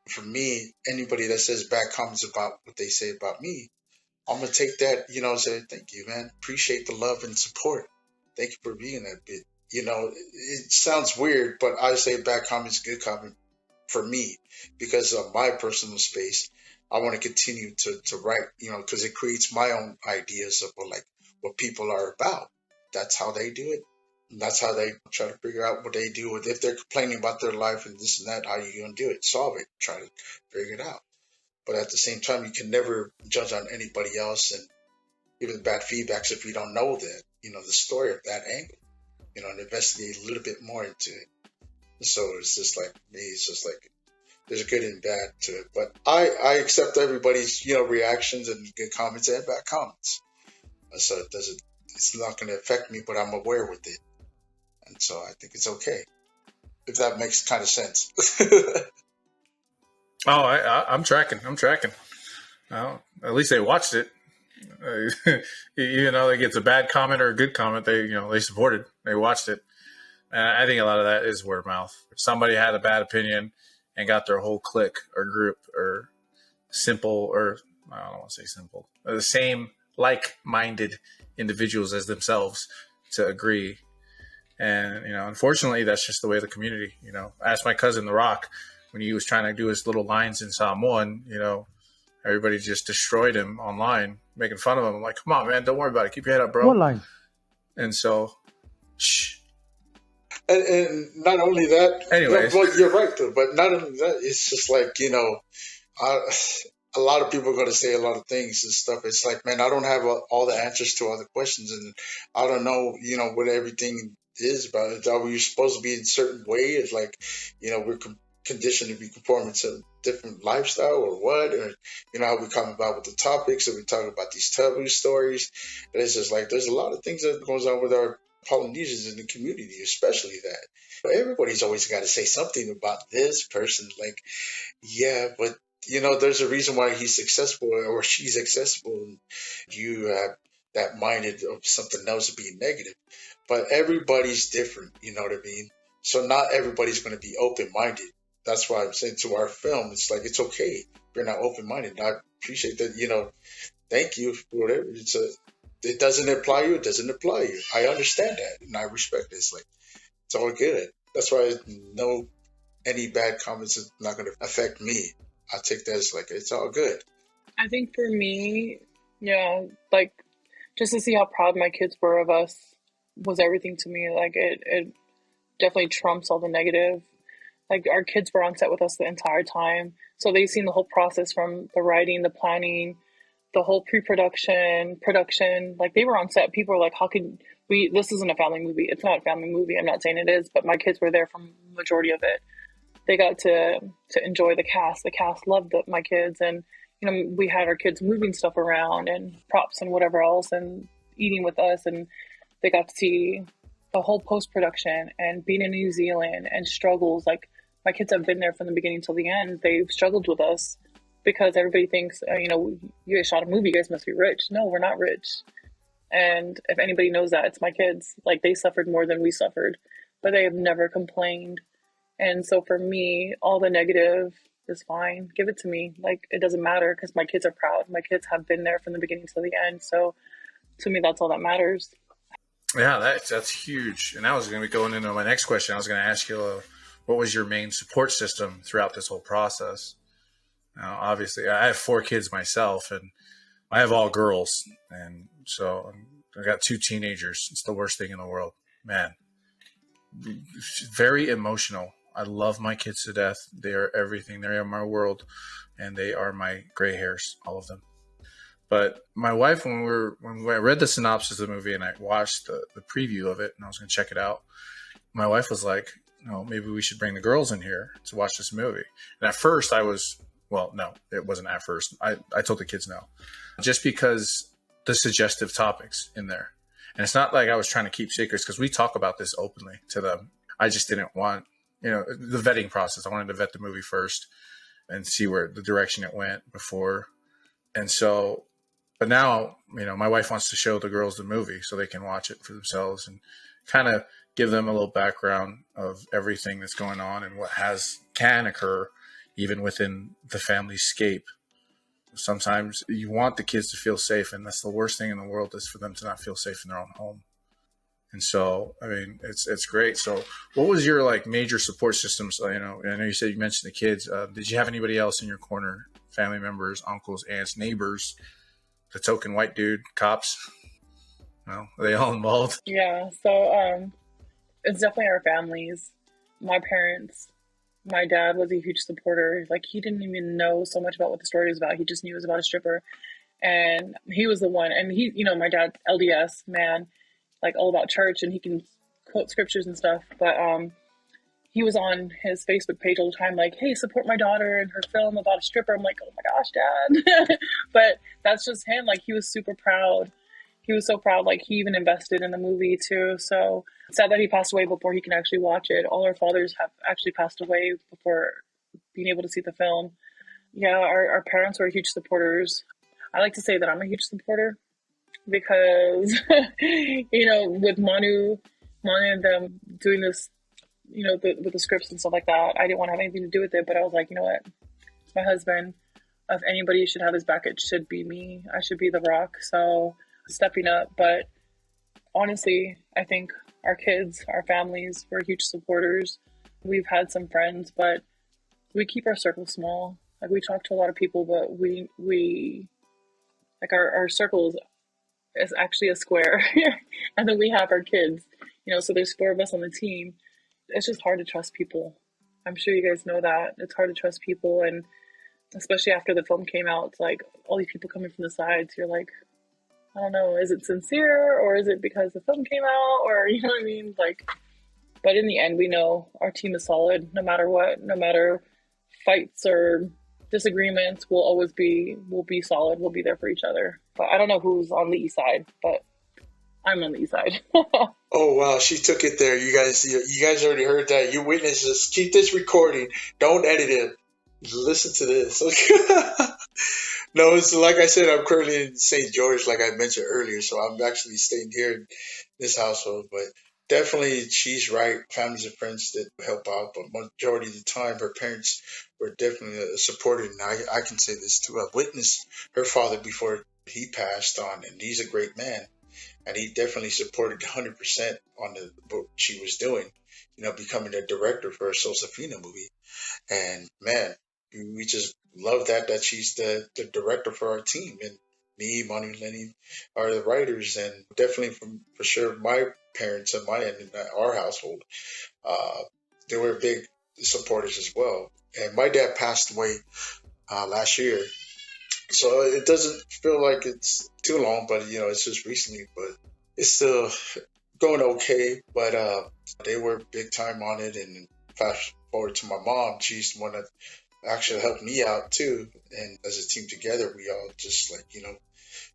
for me, anybody that says bad comments about what they say about me, I'm going to take that, and say, thank you, man. Appreciate the love and support. Thank you for being that bit. It sounds weird, but I say bad comments, good comment for me because of my personal space. I want to continue to write, because it creates my own ideas of what people are about. That's how they do it. And that's how they try to figure out what they do. If they're complaining about their life and this and that, how are you going to do it? Solve it. Try to figure it out. But at the same time, you can never judge on anybody else and give bad feedbacks if you don't know the story of that angle, and investigate a little bit more into it. So it's just like me, it's just like there's good and bad to it. But I accept everybody's, reactions and good comments and bad comments. So it's not going to affect me, but I'm aware with it. And so I think it's okay, if that makes kind of sense. I'm tracking. Well, at least they watched it. Even though they get a bad comment or a good comment, they supported. They watched it. And I think a lot of that is word of mouth. If somebody had a bad opinion and got their whole clique or group or simple, or I don't want to say simple, the same like-minded individuals as themselves to agree. And, unfortunately, that's just the way of the community. Ask my cousin, The Rock, when he was trying to do his little lines in Samoan, everybody just destroyed him online, making fun of him. I'm like, come on, man, don't worry about it. Keep your head up, bro. What line? And so, shh. And not only that, anyways, you're right, though. But not only that, it's just like, a lot of people are going to say a lot of things and stuff. It's like, man, I don't have all the answers to all the questions, and I don't know, what everything is about. Are we supposed to be in a certain way? It's like, we're conditioned to be conforming to a different lifestyle or what? Or, how we come about with the topics, and we talk about these taboo stories. And it's just like, there's a lot of things that goes on with our Polynesians in the community, especially that. Everybody's always got to say something about this person. Like, yeah, but there's a reason why he's successful or she's successful, and you have that minded of something else being negative. But everybody's different, you know what I mean? So not everybody's going to be open minded. That's why I'm saying to our film, it's like, it's okay if you're not open minded. I appreciate that, thank you for whatever. It doesn't apply you, it doesn't apply you. I understand that and I respect it. It's like, it's all good. That's why any bad comments is not going to affect me. I take that as like, it's all good. I think for me, yeah, like just to see how proud my kids were of us was everything to me. Like it definitely trumps all the negative. Like our kids were on set with us the entire time. So they've seen the whole process from the writing, the planning, the whole pre-production, production. Like they were on set. People were like, how could this isn't a family movie. It's not a family movie. I'm not saying it is, but my kids were there for the majority of it. they got to enjoy the cast. The cast loved my kids, and we had our kids moving stuff around and props and whatever else, and eating with us, and they got to see the whole post-production and being in New Zealand and struggles. Like, my kids have been there from the beginning till the end. They've struggled with us because everybody thinks, you guys shot a movie, you guys must be rich. No, we're not rich. And if anybody knows that, it's my kids. Like, they suffered more than we suffered, but they have never complained. And so for me, all the negative is fine. Give it to me. Like, it doesn't matter, because my kids are proud. My kids have been there from the beginning to the end. So to me, that's all that matters. Yeah, that's huge. And that was going to be going into my next question. I was going to ask you, what was your main support system throughout this whole process? Now, obviously, I have 4 kids myself, and I have all girls. And so I got 2 teenagers. It's the worst thing in the world. Man, very emotional. I love my kids to death. They are everything. They are my world, and they are my gray hairs, all of them. But my wife, when I read the synopsis of the movie and I watched the preview of it and I was going to check it out, my wife was like, maybe we should bring the girls in here to watch this movie. And at first no, it wasn't at first. I told the kids no, just because the suggestive topics in there. And it's not like I was trying to keep secrets, because we talk about this openly to them. I just didn't want, the vetting process. I wanted to vet the movie first and see where the direction it went before. And so, but now, my wife wants to show the girls the movie so they can watch it for themselves and kind of give them a little background of everything that's going on and what can occur even within the family scape. Sometimes you want the kids to feel safe, and that's the worst thing in the world, is for them to not feel safe in their own home. And so, it's great. So what was your major support systems? I know you mentioned the kids. Did you have anybody else in your corner? Family members, uncles, aunts, neighbors, the token white dude, cops? Are they all involved? Yeah. So it's definitely our families. My parents, my dad was a huge supporter. Like, he didn't even know so much about what the story was about. He just knew it was about a stripper. And he was the one. And he, my dad's LDS, man, like all about church, and he can quote scriptures and stuff. But he was on his Facebook page all the time, like, hey, support my daughter in her film about a stripper. I'm like, oh my gosh, Dad. But that's just him. Like, he was super proud. He was so proud. Like, he even invested in the movie too. So sad that he passed away before he can actually watch it. All our fathers have actually passed away before being able to see the film. Yeah, our parents were huge supporters. I like to say that I'm a huge supporter because, with Manu and them doing this, with the scripts and stuff like that, I didn't want to have anything to do with it. But I was like, you know what? It's my husband. If anybody should have his back, it should be me. I should be the rock. So stepping up. But honestly, I think our kids, our families, were huge supporters. We've had some friends, but we keep our circle small. Like, we talk to a lot of people, but we like our circle is actually a square. And then we have our kids, so there's 4 of us on the team. It's just hard to trust people. I'm sure you guys know that. It's hard to trust people. And especially after the film came out, it's like all these people coming from the sides. You're like, I don't know, is it sincere, or is it because the film came out, or you know what I mean? Like, but in the end, we know our team is solid, no matter what, no matter fights or disagreements, we'll be solid. We'll be there for each other. But I don't know who's on the east side, but I'm on the east side. Oh wow, she took it there. You guys already heard that. You witnesses, keep this recording. Don't edit it. Listen to this. No, it's like I said, I'm currently in St. George, like I mentioned earlier, so I'm actually staying here in this household. But definitely, she's right. Families and friends that help out, but majority of the time, her parents were definitely supported. And I can say this too. I've witnessed her father before he passed on, and he's a great man. And he definitely supported 100% on what she was doing, becoming a director for a Sosefina movie. And man, we just love that she's the director for our team. And me, Manu, Lenny are the writers. And definitely for sure, my parents and my end in our household, they were big supporters as well. And my dad passed away last year. So it doesn't feel like it's too long, but it's just recently, but it's still going okay. But they were big time on it, and fast forward to my mom. She's the one that actually helped me out too. And as a team together, we all just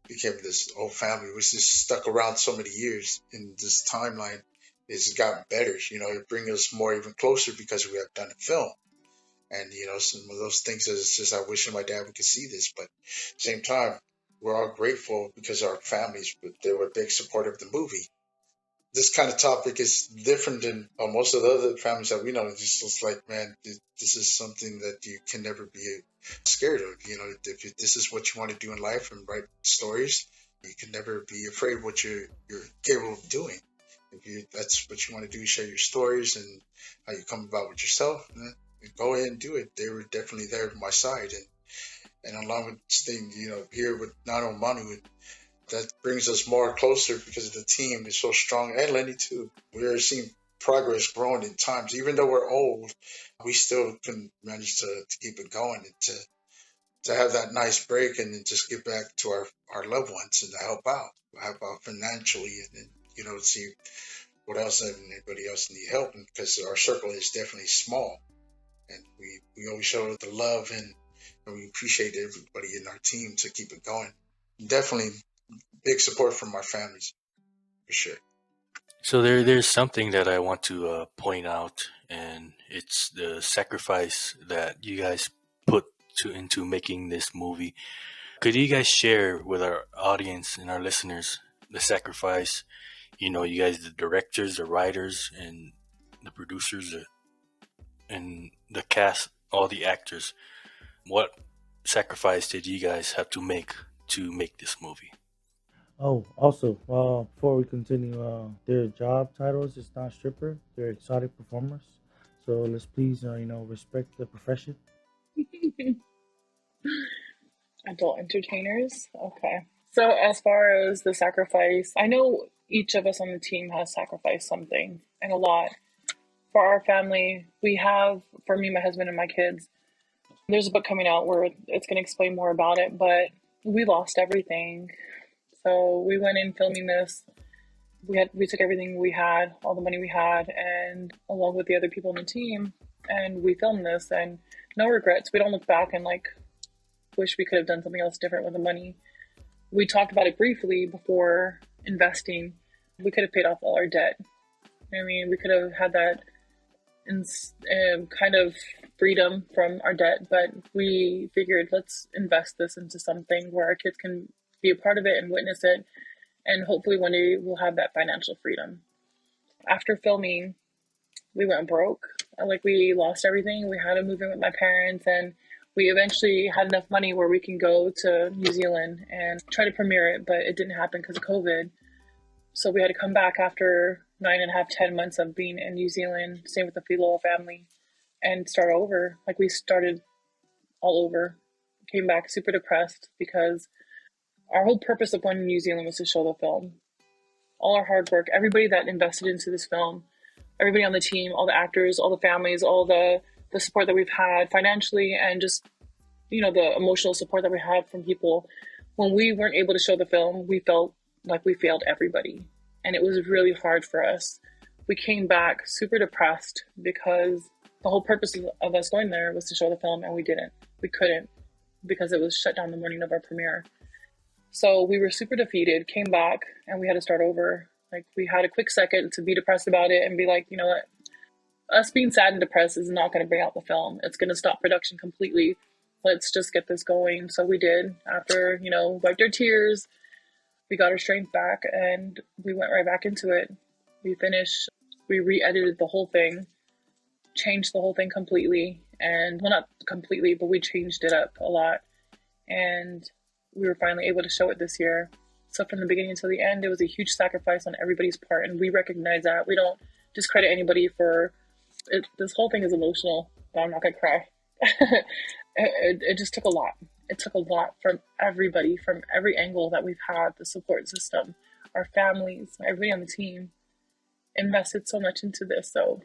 became this whole family. Was just stuck around so many years, and this timeline has gotten better. It brings us more even closer because we have done a film. And some of those things is just I wish my dad could see this, but at the same time, we're all grateful because our families they were a big supporter of the movie. This kind of topic is different than most of the other families that we know. It's just like, man, this is something that you can never be scared of. If this is what you want to do in life and write stories, you can never be afraid of what you're capable of doing. If that's what you want to do, share your stories and how you come about with yourself, go ahead and do it. They were definitely there by my side, and along with staying, here with Nano and Manu, that brings us more closer because the team is so strong, and Lenny too. We are seeing progress growing in times. Even though we're old, we still can manage to keep it going and to have that nice break and then just get back to our loved ones and to help out financially, and then see what else and anybody else need help, because our circle is definitely small, and we always show the love and we appreciate everybody in our team to keep it going. Definitely big support from our families, for sure. So there's something that I want to point out, and it's the sacrifice that you guys put into making this movie. Could you guys share with our audience and our listeners the sacrifice? You guys, the directors, the writers, and the producers, and the cast, all the actors. What sacrifice did you guys have to make this movie? Oh, also, before we continue, their job titles is not stripper; they're exotic performers. So let's please, respect the profession. Adult entertainers. Okay. So as far as the sacrifice, I know each of us on the team has sacrificed something, and a lot. For our family, we have, for me, my husband, and my kids, there's a book coming out where it's going to explain more about it, but we lost everything. So we went in filming this. We took everything we had, all the money we had, and along with the other people on the team, and we filmed this, and no regrets. We don't look back and wish we could have done something else different with the money. We talked about it briefly before investing. We could have paid off all our debt. I mean, we could have had that kind of freedom from our debt, but we figured, let's invest this into something where our kids can be a part of it and witness it, and hopefully one day we'll have that financial freedom. After filming, we went broke. We lost everything. We had to move in with my parents, and we eventually had enough money where we can go to New Zealand and try to premiere it, but it didn't happen because of COVID. So we had to come back after 9.5, 10 months of being in New Zealand, same with the Filolo family, and start over. We started all over. Came back super depressed because our whole purpose of going to New Zealand was to show the film. All our hard work, everybody that invested into this film, everybody on the team, all the actors, all the families, all the support that we've had financially, and just, the emotional support that we had from people. When we weren't able to show the film, we felt like we failed everybody. And it was really hard for us. We came back super depressed because the whole purpose of us going there was to show the film, and we didn't. We couldn't, because it was shut down the morning of our premiere. So we were super defeated, came back, and we had to start over. We had a quick second to be depressed about it and be like, you know what? Us being sad and depressed is not going to bring out the film. It's going to stop production completely. Let's just get this going. So we did. After, wiped our tears, we got our strength back, and we went right back into it. We finished, we re-edited the whole thing, changed the whole thing completely. And, well, not completely, but we changed it up a lot. And we were finally able to show it this year. So from the beginning until the end, it was a huge sacrifice on everybody's part, and we recognize that. We don't discredit anybody for it. This whole thing is emotional, but I'm not gonna cry. It just took a lot. It took a lot from everybody, from every angle that we've had, the support system, our families, everybody on the team invested so much into this. So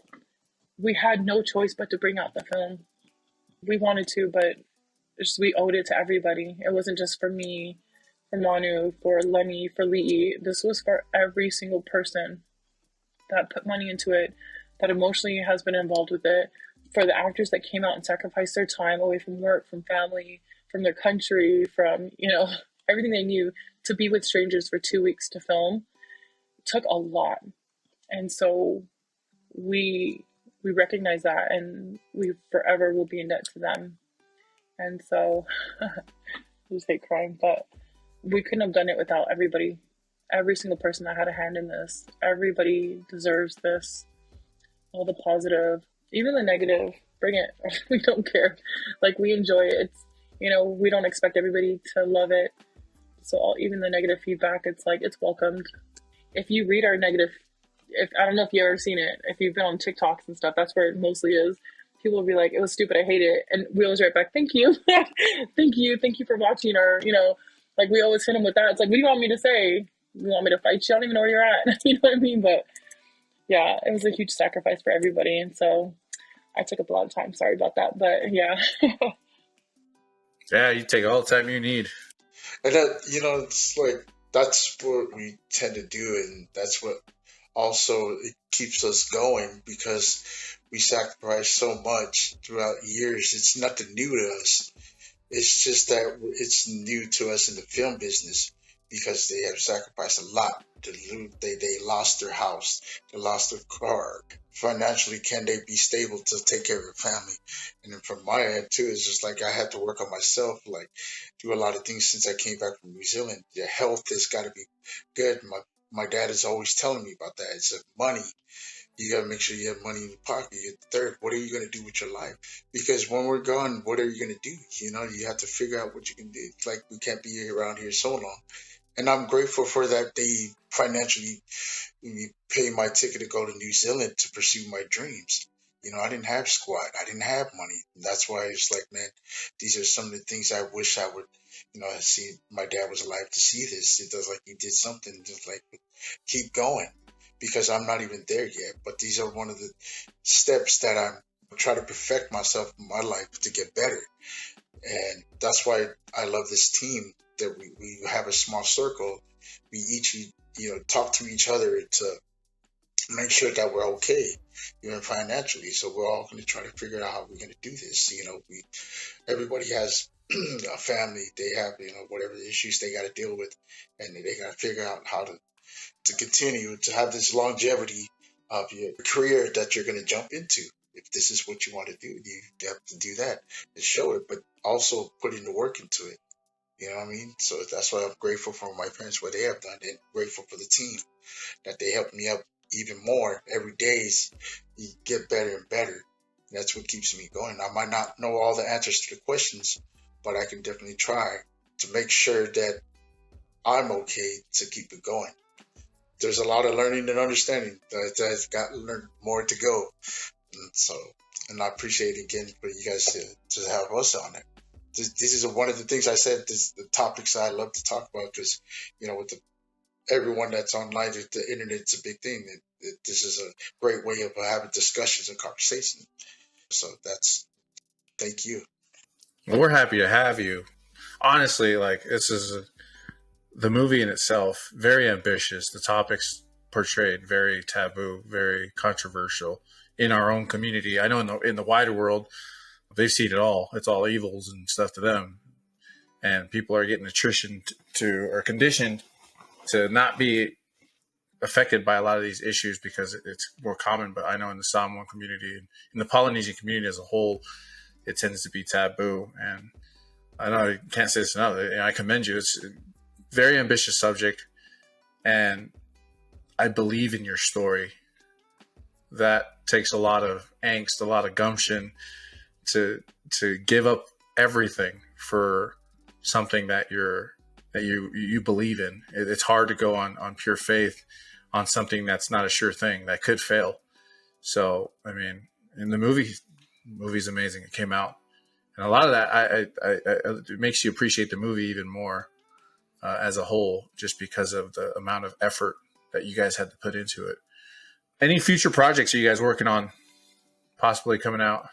we had no choice but to bring out the film. We wanted to, but we owed it to everybody. It wasn't just for me, for Manu, for Lenny, for Lee. This was for every single person that put money into it, that emotionally has been involved with it, for the actors that came out and sacrificed their time away from work, from family, from their country, from, everything they knew, to be with strangers for 2 weeks to film took a lot. And so we recognize that, and we forever will be in debt to them. And so I just hate crying, but we couldn't have done it without everybody. Every single person that had a hand in this. Everybody deserves this. All the positive, even the negative, bring it. We don't care. Like, we enjoy it. It's, we don't expect everybody to love it. So even the negative feedback, it's like, it's welcomed. If you read our negative, I don't know if you've ever seen it, if you've been on TikToks and stuff, that's where it mostly is. People will be like, it was stupid, I hate it. And we always write back, thank you. Thank you for watching. Or, like, we always hit them with that. It's like, what do you want me to say? You want me to fight you? I don't even know where you're at. You know what I mean? But yeah, it was a huge sacrifice for everybody. And so I took up a lot of time. Sorry about that. But yeah. Yeah, you take all the time you need. And that, it's like, that's what we tend to do. And that's what also it keeps us going, because we sacrifice so much throughout years. It's nothing new to us. It's just that it's new to us in the film business, because they have sacrificed a lot. They lost their house, they lost their car. Financially, can they be stable to take care of their family? And then from my end too, it's just like I had to work on myself, like do a lot of things since I came back from New Zealand. Your health has got to be good. My dad is always telling me about that. It's like money. You got to make sure you have money in your pocket. You're third. What are you going to do with your life? Because when we're gone, what are you going to do? You have to figure out what you can do. It's like we can't be around here so long. And I'm grateful for that they financially pay my ticket to go to New Zealand to pursue my dreams. I didn't have squat. I didn't have money. And that's why it's like, man, these are some of the things I wish I would, see. My dad was alive to see this. It does like he did something, just like keep going, because I'm not even there yet. But these are one of the steps that I'm trying to perfect myself in my life to get better. And that's why I love this team, that we have a small circle. We each, talk to each other to make sure that we're okay, financially. So we're all going to try to figure out how we're going to do this. Everybody has a family. They have, whatever the issues they got to deal with, and they got to figure out how to continue to have this longevity of your career that you're going to jump into. If this is what you want to do, you have to do that and show it, but also put in the work into it. You know what I mean? So that's why I'm grateful for my parents, what they have done, and grateful for the team that they help me up even more. Every day you get better and better. And that's what keeps me going. I might not know all the answers to the questions, but I can definitely try to make sure that I'm okay to keep it going. There's a lot of learning and understanding that's got to learn more to go. And I appreciate it again for you guys to have us on it. This is one of the things I said, the topics I love to talk about, because, with everyone that's online, the internet's a big thing. This is a great way of having discussions and conversation. So thank you. Well, we're happy to have you. Honestly, like, this is the movie in itself, very ambitious. The topics portrayed, very taboo, very controversial in our own community. I know in the wider world, they've seen it all. It's all evils and stuff to them. And people are getting conditioned to not be affected by a lot of these issues because it's more common. But I know in the Samoan community and in the Polynesian community as a whole, it tends to be taboo. And I know I can't say this enough. I commend you. It's a very ambitious subject. And I believe in your story. That takes a lot of angst, a lot of gumption to give up everything for something that you believe in. It's hard to go on pure faith on something that's not a sure thing, that could fail. So, I mean, in the movie's amazing. It came out, and a lot of that it makes you appreciate the movie even more as a whole, just because of the amount of effort that you guys had to put into it. Any future projects are you guys working on, possibly coming out?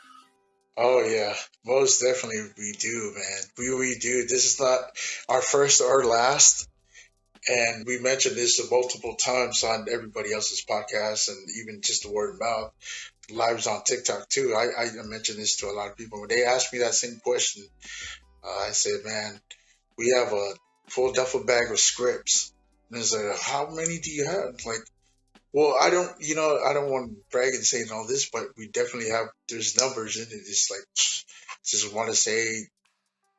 Oh yeah, most definitely we do, man. We do. This is not our first or last, and we mentioned this multiple times on everybody else's podcast, and even just the word of mouth. lives on TikTok too. I mentioned this to a lot of people when they asked me that same question. I said, man, we have a full duffel bag of scripts. And it's like, how many do you have? Like, well, I don't want to brag and say all this, but we definitely have, there's numbers in it. It's like, just want to say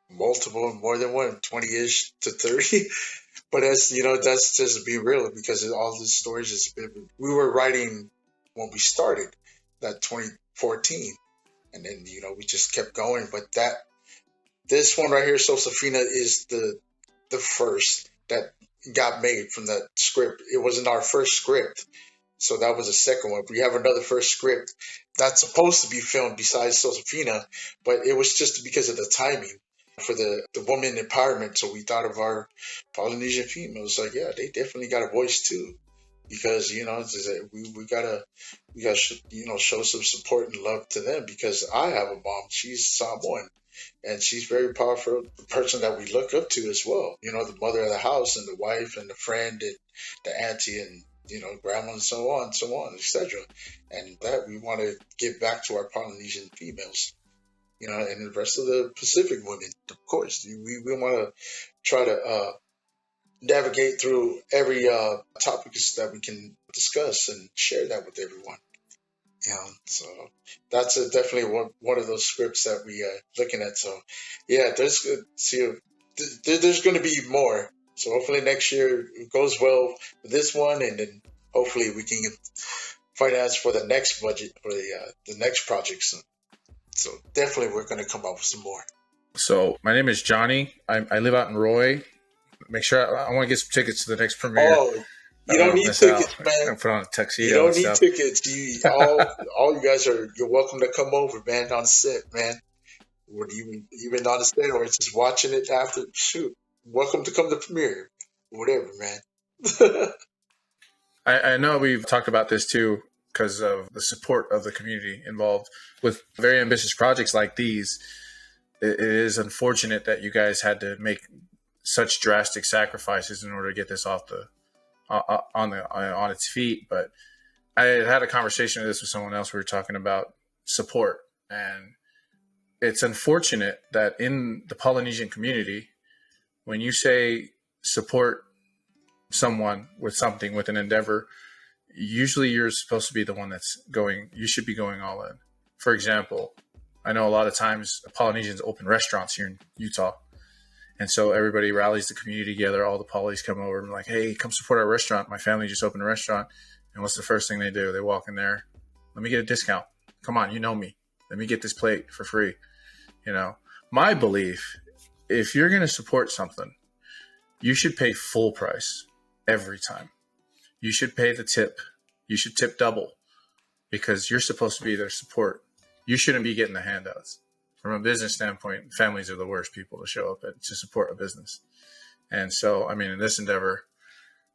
multiple, more than one, 20-ish to 30. But that's just being real because all these stories is, we were writing when we started that 2014. And then, we just kept going. But this one right here, Sosefina, is the first that got made from that script. It wasn't our first script, so that was the second one. We have another first script that's supposed to be filmed besides Josefina, but it was just because of the timing for the woman empowerment. So we thought of our Polynesian females, like, yeah, they definitely got a voice too, because we gotta show some support and love to them, because I have a mom. She's Samoan, and she's very powerful, the person that we look up to as well. The mother of the house and the wife and the friend and the auntie and grandma and so on, etc. And that we want to give back to our Polynesian females, and the rest of the Pacific women. Of course, we want to try to navigate through every topics that we can discuss and share that with everyone. So that's definitely one of those scripts that we looking at. So yeah, there's going to be more. So hopefully next year it goes well with this one, and then hopefully we can finance for the next budget for the next project soon. So definitely we're going to come up with some more. So my name is Johnny. I live out in Roy. Make sure I want to get some tickets to the next premiere. Oh, you don't need tickets, man. Put on a tuxedo. You don't need tickets. All you guys you're welcome to come over, man, on set, man. Or even on the set, or just watching it after. Shoot, welcome to come to premiere, whatever, man. I know we've talked about this too because of the support of the community involved with very ambitious projects like these. It is unfortunate that you guys had to make such drastic sacrifices in order to get this off on its feet. But I had a conversation with this with someone else. We were talking about support, and it's unfortunate that in the Polynesian community, when you say support someone with something, with an endeavor, usually you're supposed to be the one you should be going all in. For example, I know a lot of times Polynesians open restaurants here in Utah. And so everybody rallies the community together. All the Polys come over and like, hey, come support our restaurant. My family just opened a restaurant. And what's the first thing they do? They walk in there. Let me get a discount. Come on, you know me. Let me get this plate for free. My belief, if you're going to support something, you should pay full price every time. You should pay the tip. You should tip double because you're supposed to be their support. You shouldn't be getting the handouts. From a business standpoint, families are the worst people to show up to support a business. And so, in this endeavor,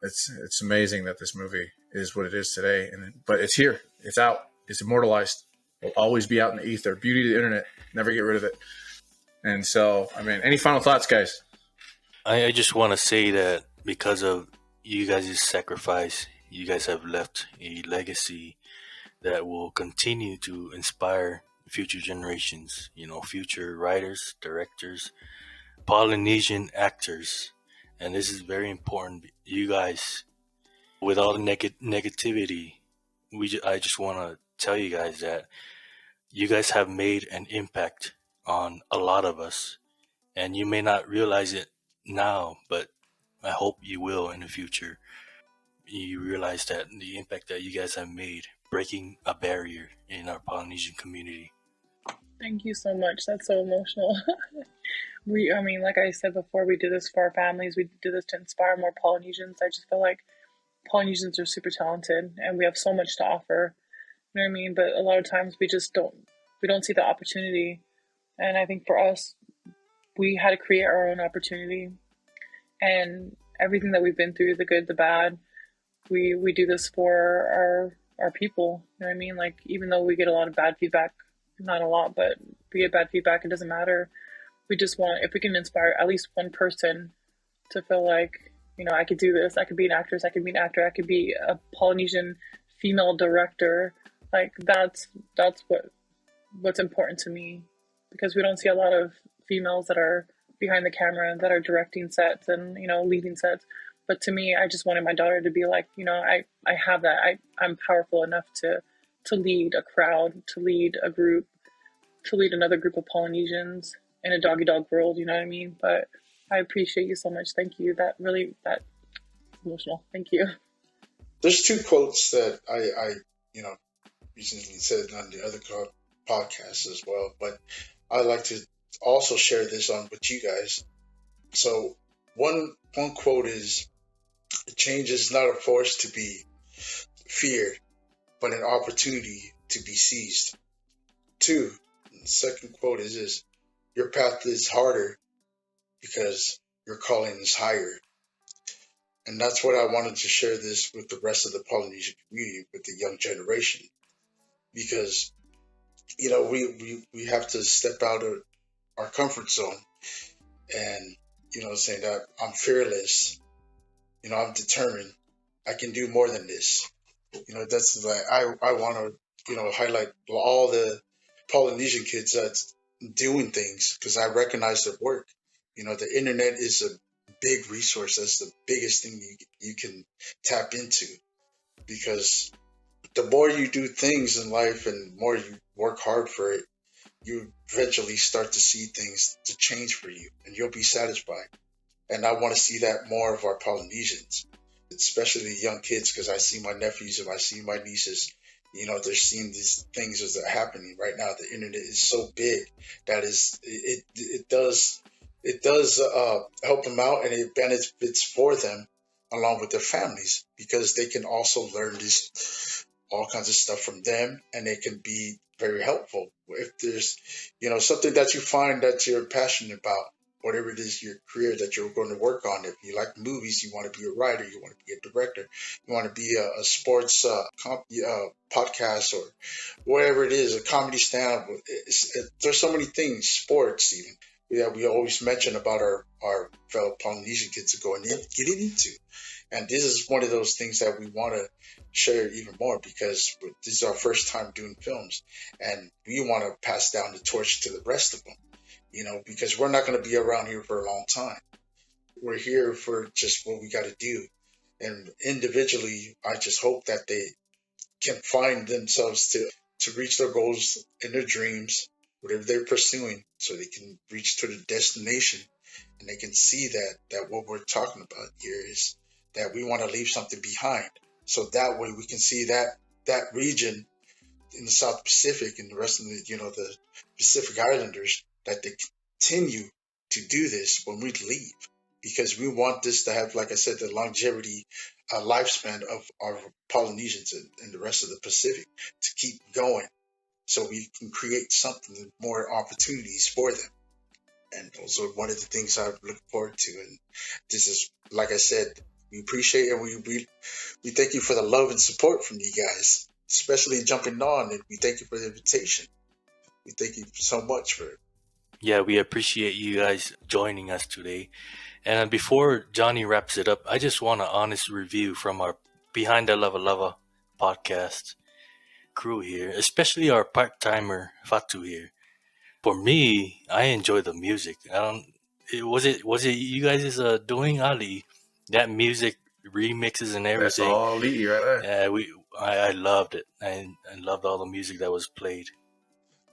it's amazing that this movie is what it is today. But it's here. It's out. It's immortalized. It'll always be out in the ether. Beauty of the internet. Never get rid of it. And so, any final thoughts, guys? I just want to say that because of you guys' sacrifice, you guys have left a legacy that will continue to inspire future generations, future writers, directors, Polynesian actors. And this is very important. You guys, with all the negativity, I just want to tell you guys that you guys have made an impact on a lot of us. And you may not realize it now, but I hope you will in the future. You realize that the impact that you guys have made, breaking a barrier in our Polynesian community. Thank you so much. That's so emotional. Like I said before, we do this for our families. We do this to inspire more Polynesians. I just feel like Polynesians are super talented and we have so much to offer. You know what I mean? But a lot of times we don't see the opportunity. And I think for us, we had to create our own opportunity. And everything that we've been through, the good, the bad, we do this for our people. You know what I mean? Like, even though we get a lot of bad feedback, not a lot, but we get bad feedback, it doesn't matter. We just want, if we can inspire at least one person to feel like, I could do this, I could be an actress, I could be an actor, I could be a Polynesian female director, Like that's what's important to me, because we don't see a lot of females that are behind the camera, that are directing sets and, you know, leading sets. But to me, I just wanted my daughter to be like, you know, I have that. I'm powerful enough to lead a crowd, to lead a group, to lead another group of Polynesians in a doggy dog world, you know what I mean? But I appreciate you so much. Thank you. That emotional. Thank you. There's two quotes that I you know recently said on the other podcasts as well, but I like to also share this on with you guys. So one quote is, change is not a force to be feared, but an opportunity to be seized. Two, the second quote is this: your path is harder because your calling is higher. And that's what I wanted to share this with the rest of the Polynesian community, with the young generation, because we have to step out of our comfort zone, and saying that I'm fearless, I'm determined, I can do more than this. That's like I want to highlight all the Polynesian kids that's doing things, because I recognize their work. The internet is a big resource. That's the biggest thing you can tap into, because the more you do things in life and more you work hard for it, you eventually start to see things to change for you, and you'll be satisfied. And I want to see that more of our Polynesians, especially the young kids, because I see my nephews and I see my nieces. They're seeing these things as they're happening right now. The internet is so big that it does help them out, and it benefits for them along with their families, because they can also learn this all kinds of stuff from them, and it can be very helpful if there's something that you find that you're passionate about, whatever it is, your career that you're going to work on. If you like movies, you want to be a writer, you want to be a director, you want to be a sports podcast, or whatever it is, a comedy stand-up. There's so many things, sports even. Yeah, we always mention about our fellow Polynesian kids to go and get into. And this is one of those things that we want to share even more, because this is our first time doing films, and we want to pass down the torch to the rest of them, because we're not going to be around here for a long time. We're here for just what we got to do. And individually, I just hope that they can find themselves to reach their goals and their dreams, whatever they're pursuing, so they can reach to the destination, and they can see that what we're talking about here is that we want to leave something behind. So that way we can see that region in the South Pacific and the rest of the Pacific Islanders, that they continue to do this when we leave, because we want this to have, like I said, the longevity, lifespan of our Polynesians and the rest of the Pacific to keep going, so we can create something, more opportunities for them. And those are one of the things I look forward to. And this is, like I said, we appreciate, and we thank you for the love and support from you guys, especially jumping on. And we thank you for the invitation. We thank you so much for it. Yeah, we appreciate you guys joining us today. And before Johnny wraps it up, I just want an honest review from our Behind the Lava Lava podcast crew here, especially our part-timer Fatu here. For me, I enjoy the music. Was it you guys doing, Ali? That music remixes and That's everything. all Lee right there. I loved it. I loved all the music that was played.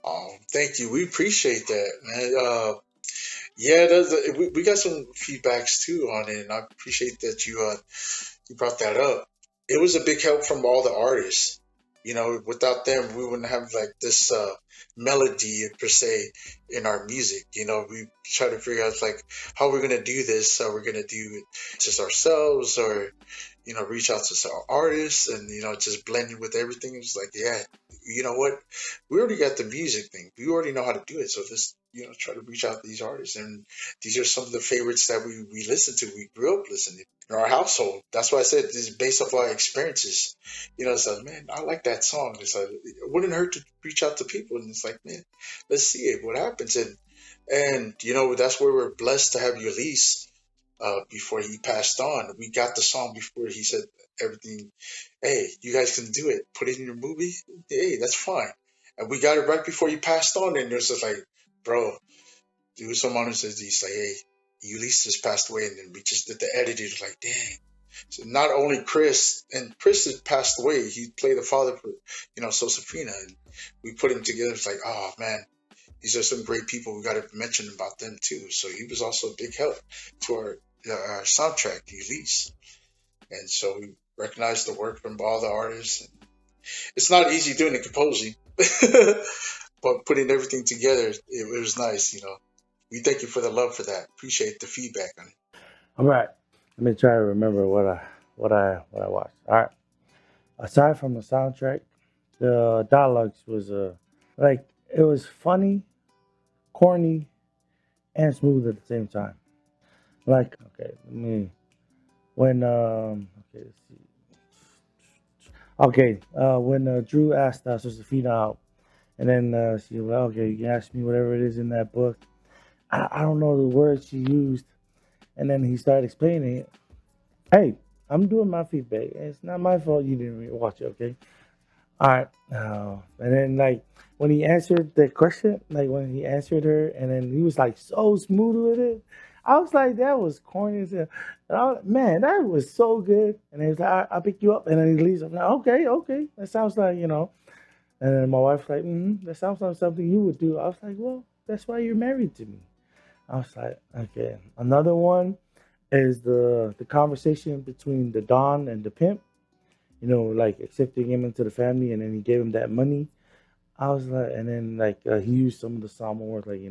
Oh, thank you. We appreciate that, man. Yeah, we got some feedbacks too on it, and I appreciate that you brought that up. It was a big help from all the artists. Without them, we wouldn't have like this melody per se in our music. We try to figure out like how we're gonna do this. How we're gonna do it just ourselves, or reach out to some artists, and just blending with everything. It's like, yeah, you know what? We already got the music thing. We already know how to do it. So just try to reach out to these artists, and these are some of the favorites that we listen to. We grew up listening in our household. That's why I said this is based off our experiences. It's like, man, I like that song. It's like, it wouldn't hurt to reach out to people, and it's like, man, let's see it. What happens? And that's where we're blessed to have Ulysses. Before he passed on, we got the song before he said, everything. Hey, you guys can do it. Put it in your movie. Hey, that's fine. And we got it right before you passed on, and it was just like, bro, there was someone who says he's like, hey, Ulysses just passed away, and then we just did the editing. It was like, dang. So not only Chris had passed away. He played the father for, Sosefina, and we put him together. It's like, oh man, these are some great people. We got to mention about them too. So he was also a big help to our soundtrack, Ulysses. And so we recognize the work from all the artists. It's not easy doing the composing, but putting everything together, it was nice. We thank you for the love for that. Appreciate the feedback on it. All right. Let me try to remember what I watched. All right. Aside from the soundtrack, the dialogues was like it was funny, corny, and smooth at the same time. Like okay, let me when okay let's see. Okay, when Drew asked Sosefina out, and then she was like, okay, you can ask me whatever it is in that book. I don't know the words she used, and then he started explaining it. Hey, I'm doing my feedback. It's not my fault you didn't watch it, okay? All right. And then like when he answered the question, like when he answered her, and then he was like so smooth with it. I was like, that was corny as hell. And man, that was so good. And he was like, I'll pick you up. And then he leaves. I'm like, okay, okay. That sounds like, And then my wife's like, that sounds like something you would do. I was like, well, that's why you're married to me. I was like, okay. Another one is the conversation between the Don and the pimp, like accepting him into the family, and then he gave him that money. I was like, and then like he used some of the Samoan words, like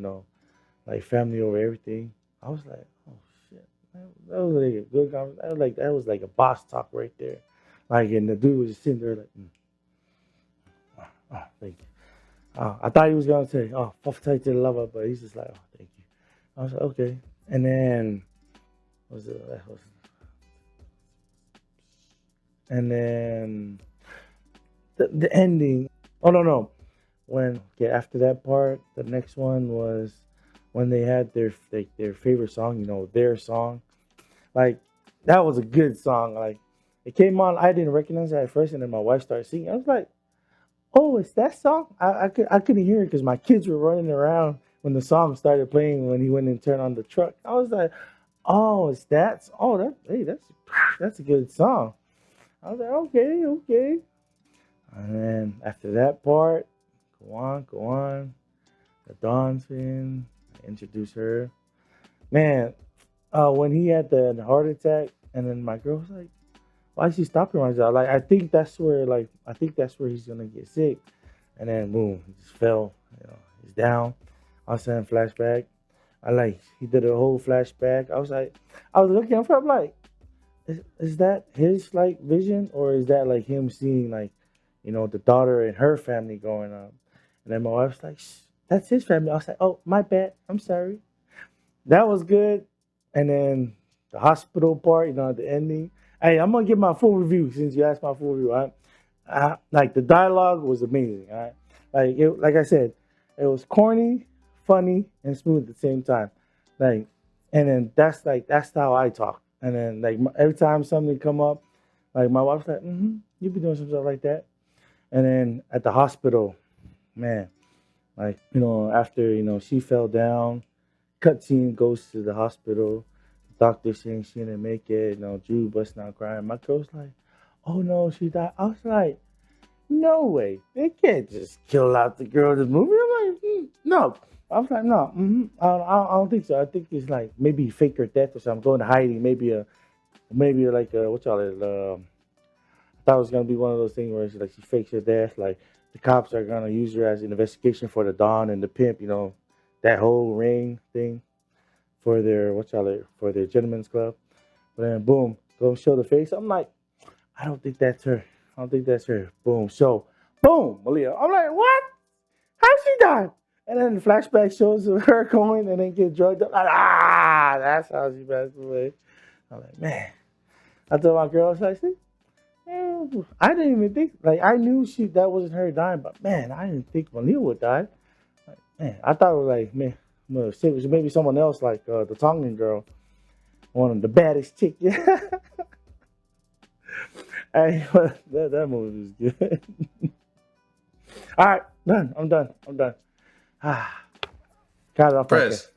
like family over everything. I was like, oh shit, that was like a good conversation. That was like a boss talk right there. Like, and the dude was just sitting there like, thank you. I thought he was gonna say, oh, fuck tight to the lover, but he's just like, oh, thank you. I was like, okay. And then what was it? And then the ending. Oh no. When after that part, the next one was when they had their favorite song, their song. Like that was a good song. Like it came on, I didn't recognize it at first, and then my wife started singing. I was like, "Oh, it's that song." I couldn't hear it because my kids were running around when the song started playing. When he went and turned on the truck, I was like, "Oh, it's that. Oh, that's a good song." I was like, "Okay, okay." And then after that part, go on. The Dawn's in. I introduce her. Man, when he had the heart attack, and then my girl was like, "Why is she stopping right now?" Like, I think that's where he's gonna get sick. And then boom, he just fell. He's down. I was saying flashback. He did a whole flashback. I was looking at him. I'm like, is that his like vision, or is that like him seeing like, the daughter and her family growing up? And then my wife's like, Shh, that's his family. I was like, oh, my bad. I'm sorry. That was good. And then the hospital part, at the ending. Hey, I'm gonna give my full review since you asked my full review. All right? Like the dialogue was amazing. All right, like I said, it was corny, funny, and smooth at the same time. Like, and then that's how I talk. And then like every time something come up, like my wife's like, you be doing some stuff like that. And then at the hospital, man, like after she fell down, cutscene goes to the hospital. The doctor saying she didn't make it. Drew busting out crying. My girl's like, "Oh no, she died." I was like, "No way! They can't just kill out the girl in this movie." I'm like, "No." I was like, "No, I don't think so. I think it's like maybe fake her death or something, going to hiding. Maybe like what y'all is. I thought it was gonna be one of those things where she fakes her death. Like the cops are gonna use her as an investigation for the Don and the pimp. That whole ring thing for their gentlemen's club. But then boom, go show the face. I'm like, I don't think that's her. I don't think that's her. Boom, so boom, Malia. I'm like, what? How she died? And then the flashback shows of her going and then get drugged up. Like, that's how she passed away. I'm like, man. I told my girl, I was like, see, I didn't even think, like, I knew that wasn't her dying, but man, I didn't think Malia would die. Like, man, I thought it was like, man, it was maybe someone else, like the Tongan girl, one of the baddest chick. Yeah. Hey, that movie was good. All right, done. I'm done. Ah, got it off my chest. Prez,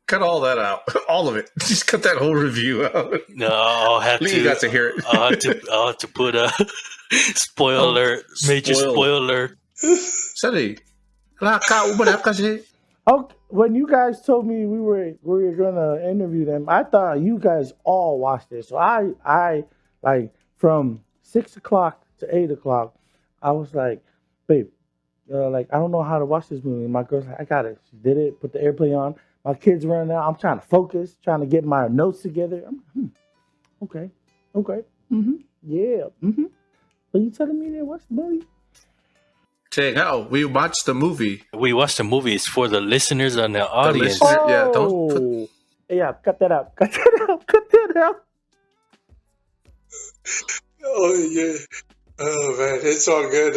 cut all that out. All of it. Just cut that whole review out. No, I'll have Lee to. got to hear it. I'll have to put a spoiler, major Spoiled. spoiler. Sorry. Kasi. Oh, when you guys told me we were gonna interview them, I thought you guys all watched it. So I like from 6 o'clock to 8 o'clock, I was like, babe, like I don't know how to watch this movie. My girl's like, I got it. She did it. Put the airplay on. My kids running out. I'm trying to focus, trying to get my notes together. Okay, yeah, Are you telling me they watched the movie? Saying how we watched the movie. We watched the movie. It's for the listeners and the audience. listener- Yeah, don't put- Yeah, cut that out. Cut that out. Oh yeah. Oh man, it's all good.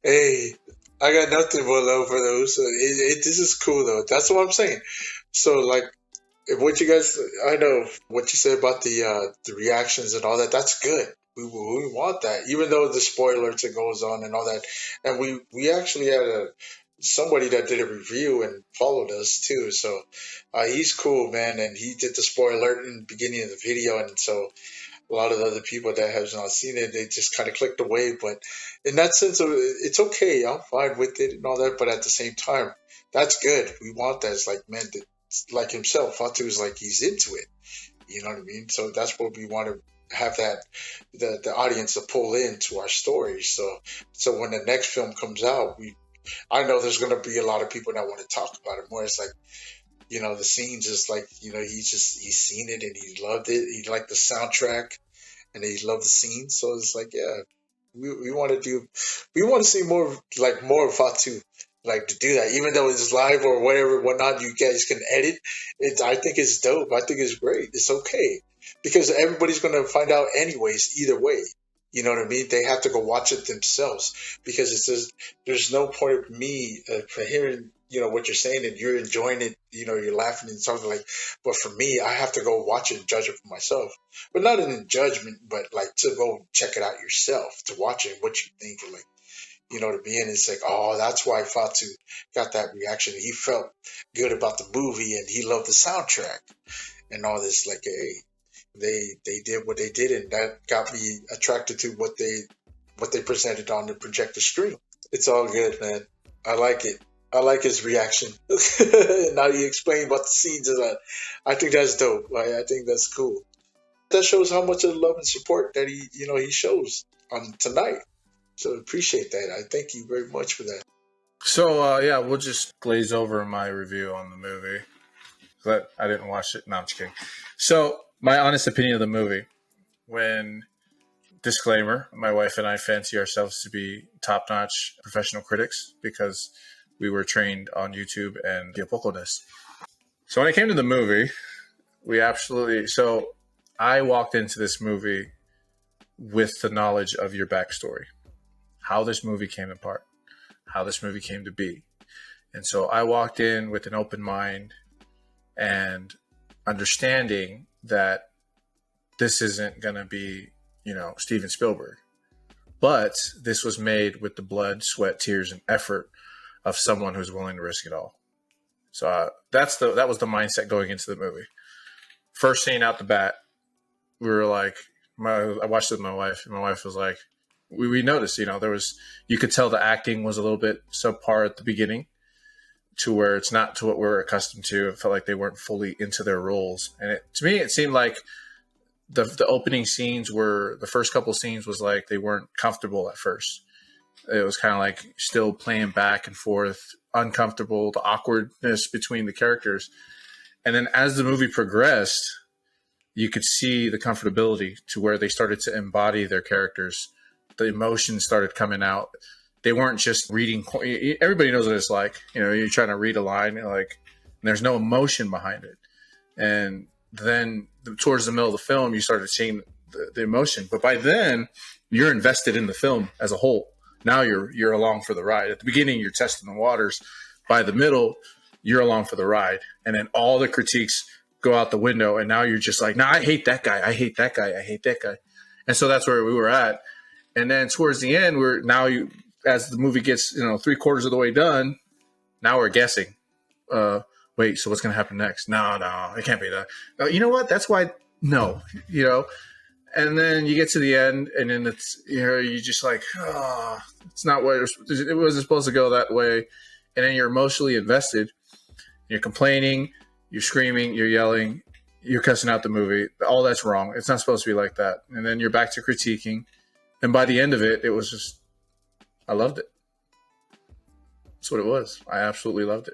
Hey, I got nothing but love for those. So this is cool though. That's what I'm saying. So like, what you guys, I know what you said about the reactions and all that. That's good. We want that, even though the spoilers that goes on and all that. And we actually had somebody that did a review and followed us too. So he's cool, man, and he did the spoiler alert in the beginning of the video, and so a lot of the other people that have not seen it, they just kind of clicked away. But in that sense, it's okay. I'm fine with it and all that. But at the same time, that's good. We want that. It's like, man, like himself, Fatu is like he's into it. You know what I mean? So that's what we want to have, that the audience to pull into our stories. So when the next film comes out, I know there's going to be a lot of people that want to talk about it more. It's like, the scenes is like, he's seen it and he loved it. He liked the soundtrack and he loved the scenes. So it's like, yeah, we want to see more of Fatu, like to do that, even though it's live or whatever, whatnot, you guys can edit it. I think it's dope. I think it's great. It's okay because everybody's going to find out anyways, either way. You know what I mean? They have to go watch it themselves because it's just, there's no point of me for hearing, what you're saying and you're enjoying it, you're laughing and something like, but for me, I have to go watch it and judge it for myself. But not in judgment, but like to go check it out yourself, to watch it, what you think, and like, you know what I mean? It's like, oh, that's why Fatu got that reaction. He felt good about the movie and he loved the soundtrack and all this. Like, hey, they did what they did, and that got me attracted to what they presented on the projector screen. It's all good, man. I like it. I like his reaction. Now he explained about the scenes of that. I think that's dope. I think that's cool. That shows how much of love and support that he shows on tonight. So appreciate that. I thank you very much for that. So yeah, we'll just glaze over my review on the movie. But I didn't watch it. No, I'm just kidding. So my honest opinion of the movie. When disclaimer, my wife and I fancy ourselves to be top-notch professional critics because we were trained on YouTube and Diapocones. So when it came to the movie, I walked into this movie with the knowledge of your backstory, how this movie came apart, how this movie came to be. And so I walked in with an open mind and understanding that this isn't going to be, Steven Spielberg. But this was made with the blood, sweat, tears, and effort of someone who's willing to risk it all. So that was the mindset going into the movie. First scene out the bat, we were like, I watched it with my wife, and my wife was like, we noticed, you could tell the acting was a little bit subpar at the beginning to where it's not to what we're accustomed to. It felt like they weren't fully into their roles. And to me, it seemed like the opening scenes were, the first couple scenes was like they weren't comfortable at first. It was kind of like still playing back and forth, uncomfortable, the awkwardness between the characters. And then as the movie progressed, you could see the comfortability to where they started to embody their characters. The emotions started coming out. They weren't just reading. Everybody knows what it's like. You're trying to read a line, and there's no emotion behind it. And then towards the middle of the film, you started seeing the emotion. But by then, you're invested in the film as a whole. Now you're along for the ride. At the beginning, you're testing the waters. By the middle, you're along for the ride. And then all the critiques go out the window, and now you're just like, I hate that guy. I hate that guy. I hate that guy. And so that's where we were at. And then towards the end, as the movie gets, 3/4 of the way done, now we're guessing. Wait, so what's going to happen next? No, it can't be that. You know what? That's why, no, And then you get to the end, and then it's, you're just like, it's not what it wasn't supposed to go that way. And then you're emotionally invested. You're complaining, you're screaming, you're yelling, you're cussing out the movie. All that's wrong. It's not supposed to be like that. And then you're back to critiquing. And by the end of it, it was just, I loved it. That's what it was. I absolutely loved it.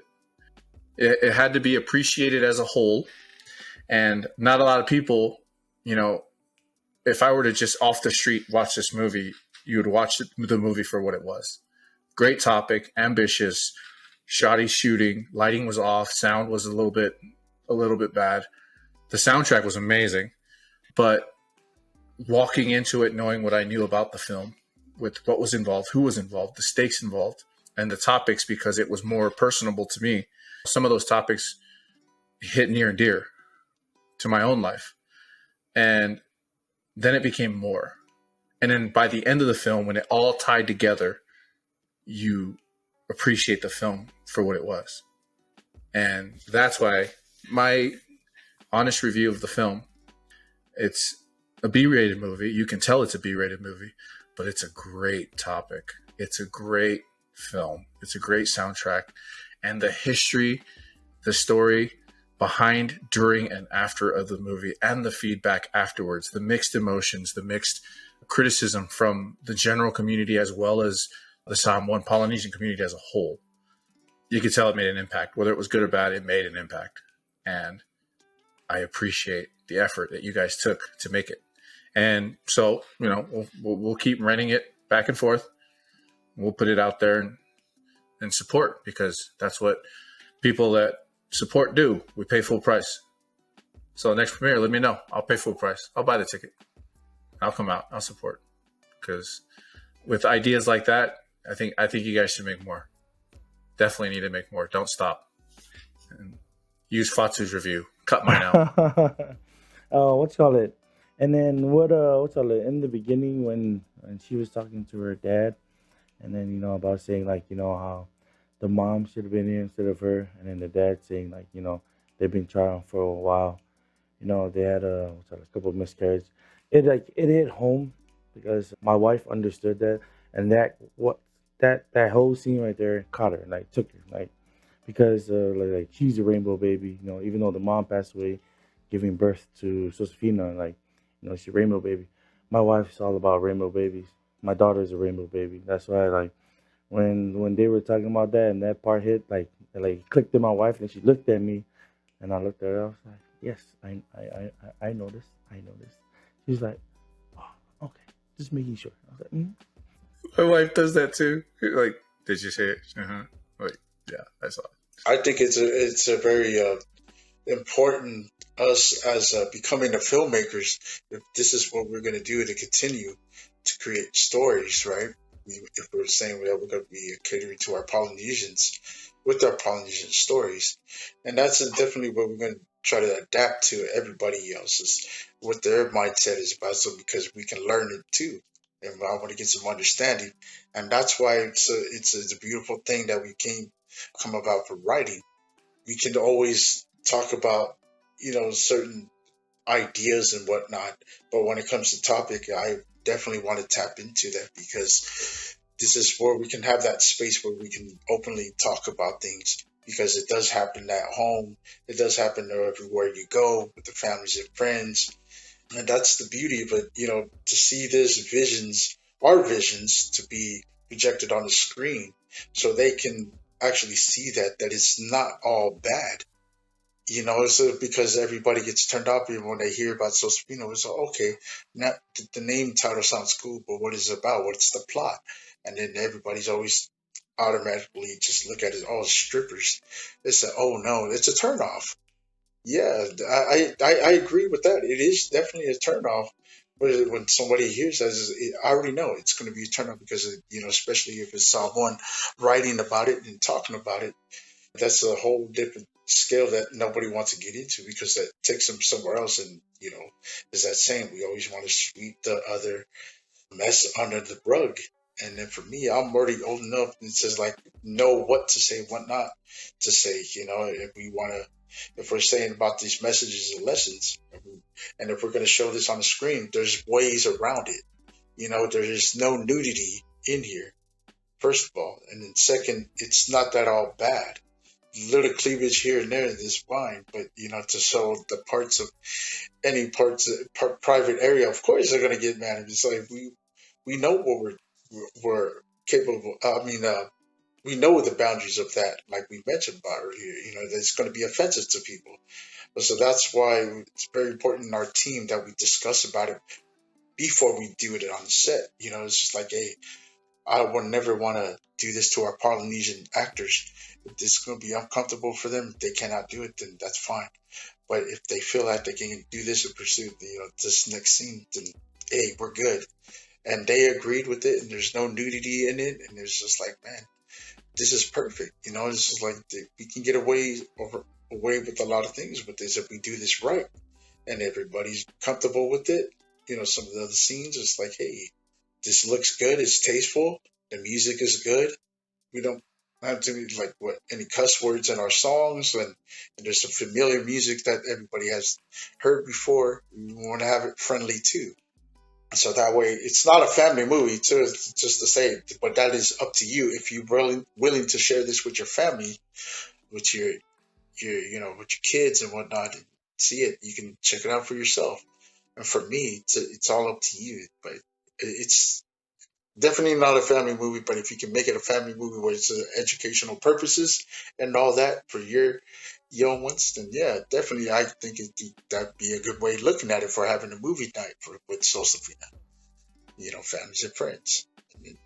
It had to be appreciated as a whole. And not a lot of people, if I were to just off the street watch this movie, you would watch the movie for what it was. Great topic, ambitious, shoddy shooting, lighting was off, sound was a little bit bad. The soundtrack was amazing, but walking into it knowing what I knew about the film, with what was involved, who was involved, the stakes involved, and the topics, because it was more personable to me. Some of those topics hit near and dear to my own life. And then it became more. And then by the end of the film, when it all tied together, you appreciate the film for what it was. And that's why my honest review of the film, it's a B-rated movie. You can tell it's a B-rated movie, but it's a great topic. It's a great film. It's a great soundtrack. And the history, the story behind, during, and after of the movie, and the feedback afterwards, the mixed emotions, the mixed criticism from the general community as well as the Samoan Polynesian community as a whole. You could tell it made an impact. Whether it was good or bad, it made an impact. And I appreciate the effort that you guys took to make it. And so, we'll keep renting it back and forth. We'll put it out there and support, because that's what people that support do. We pay full price. So next premiere, let me know. I'll pay full price. I'll buy the ticket. I'll come out. I'll support. Because with ideas like that, I think you guys should make more. Definitely need to make more. Don't stop. And use Fatu's review. Cut mine out. What's call it? And then what's call it? In the beginning, when she was talking to her dad, and then about saying how the mom should have been here instead of her, and then the dad saying they've been trying for a while. They had a couple of miscarriages. It hit home because my wife understood that, and that whole scene right there caught her, took her, because she's a rainbow baby. Even though the mom passed away, giving birth to Sosefina, she's a rainbow baby. My wife's all about rainbow babies. My daughter's a rainbow baby. That's why when they were talking about that and that part hit, it clicked in my wife, and she looked at me, and I looked at her. I was like, yes, I know this. I know this. She's like, oh, okay, just making sure. I was like, My wife does that too. Did you say it? Yeah, I saw it. I think it's a very important, us as becoming the filmmakers. If this is what we're going to do to continue to create stories, right? If we're saying that we're going to be catering to our Polynesians with our Polynesian stories, and that's definitely what we're going to try to adapt to everybody else's, what their mindset is about, so because we can learn it too, and I want to get some understanding, and that's why it's a beautiful thing that we come about for writing. We can always talk about certain ideas and whatnot, but when it comes to topic, I definitely want to tap into that, because this is where we can have that space where we can openly talk about things, because it does happen at home, it does happen everywhere you go with the families and friends, and that's the beauty of it. To see our visions to be projected on the screen, so they can actually see that it's not all bad. So because everybody gets turned off even when they hear about Sosefina. It's like, okay, now the name title sounds cool, but what is it about? What's the plot? And then everybody's always automatically just look at it, oh, strippers. It's a, oh no, it's a turnoff. Yeah, I agree with that. It is definitely a turnoff. But when somebody hears that, I already know it's going to be a turnoff, because especially if it's someone writing about it and talking about it. That's a whole different scale that nobody wants to get into, because that takes them somewhere else. And is that saying we always want to sweep the other mess under the rug. And then for me, I'm already old enough and says like know what to say, what not to say. If we're saying about these messages and lessons, and if we're going to show this on the screen, there's ways around it. There is no nudity in here, first of all, and then second, it's not that all bad. Little cleavage here and there is fine, but to show the parts of any private area, of course they're going to get mad. It's like we know what we're capable. We know the boundaries of that, like we mentioned about earlier. That's going to be offensive to people. So that's why it's very important in our team that we discuss about it before we do it on the set. It's just like, hey, I would never want to do this to our Polynesian actors. If this is going to be uncomfortable for them, if they cannot do it, then that's fine. But if they feel like they can do this and pursue this next scene, then hey, we're good. And they agreed with it, and there's no nudity in it, and it's just like, man, this is perfect. It's just like we can get away with a lot of things with this if we do this right, and everybody's comfortable with it. Some of the other scenes, it's like, hey, this looks good, it's tasteful, the music is good. We don't have to like any cuss words in our songs, and there's some familiar music that everybody has heard before. We want to have it friendly too. So that way, it's not a family movie, too, just to say, but that is up to you. If you're willing to share this with your family, with your with your kids and whatnot, and see it, you can check it out for yourself. And for me, it's all up to you. But it's definitely not a family movie. But if you can make it a family movie where it's educational purposes and all that for your young ones, then yeah, definitely, I think that'd be a good way of looking at it for having a movie night with Sosefina. Families and friends. I mean,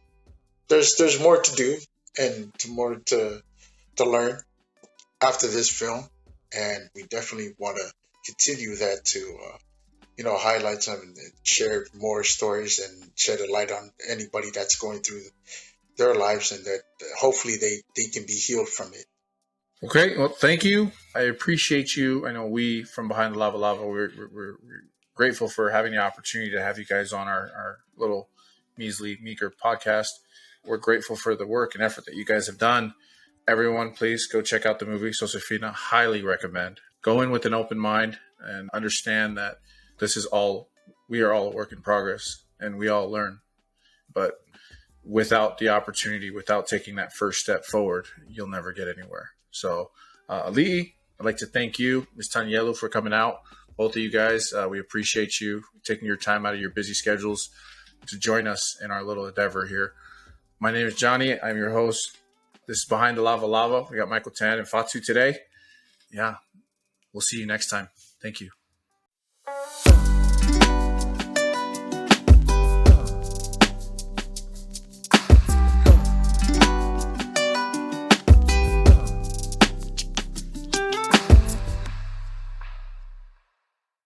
there's more to do and more to learn after this film, and we definitely want to continue that to highlight some and share more stories and shed a light on anybody that's going through their lives, and that hopefully they can be healed from it. Okay, well, thank you. I appreciate you. I know we from Behind the Lava Lava, we're grateful for having the opportunity to have you guys on our little meager podcast. We're grateful for the work and effort that you guys have done. Everyone, please go check out the movie Sosefina. Highly recommend. Go in with an open mind and understand that we are all a work in progress and we all learn. But without the opportunity, without taking that first step forward, you'll never get anywhere. So, Ali, I'd like to thank you, Ms. Tanielu, for coming out. Both of you guys, we appreciate you taking your time out of your busy schedules to join us in our little endeavor here. My name is Johnny. I'm your host. This is Behind the Lava Lava. We got Michael Tan and Fatu today. Yeah, we'll see you next time. Thank you.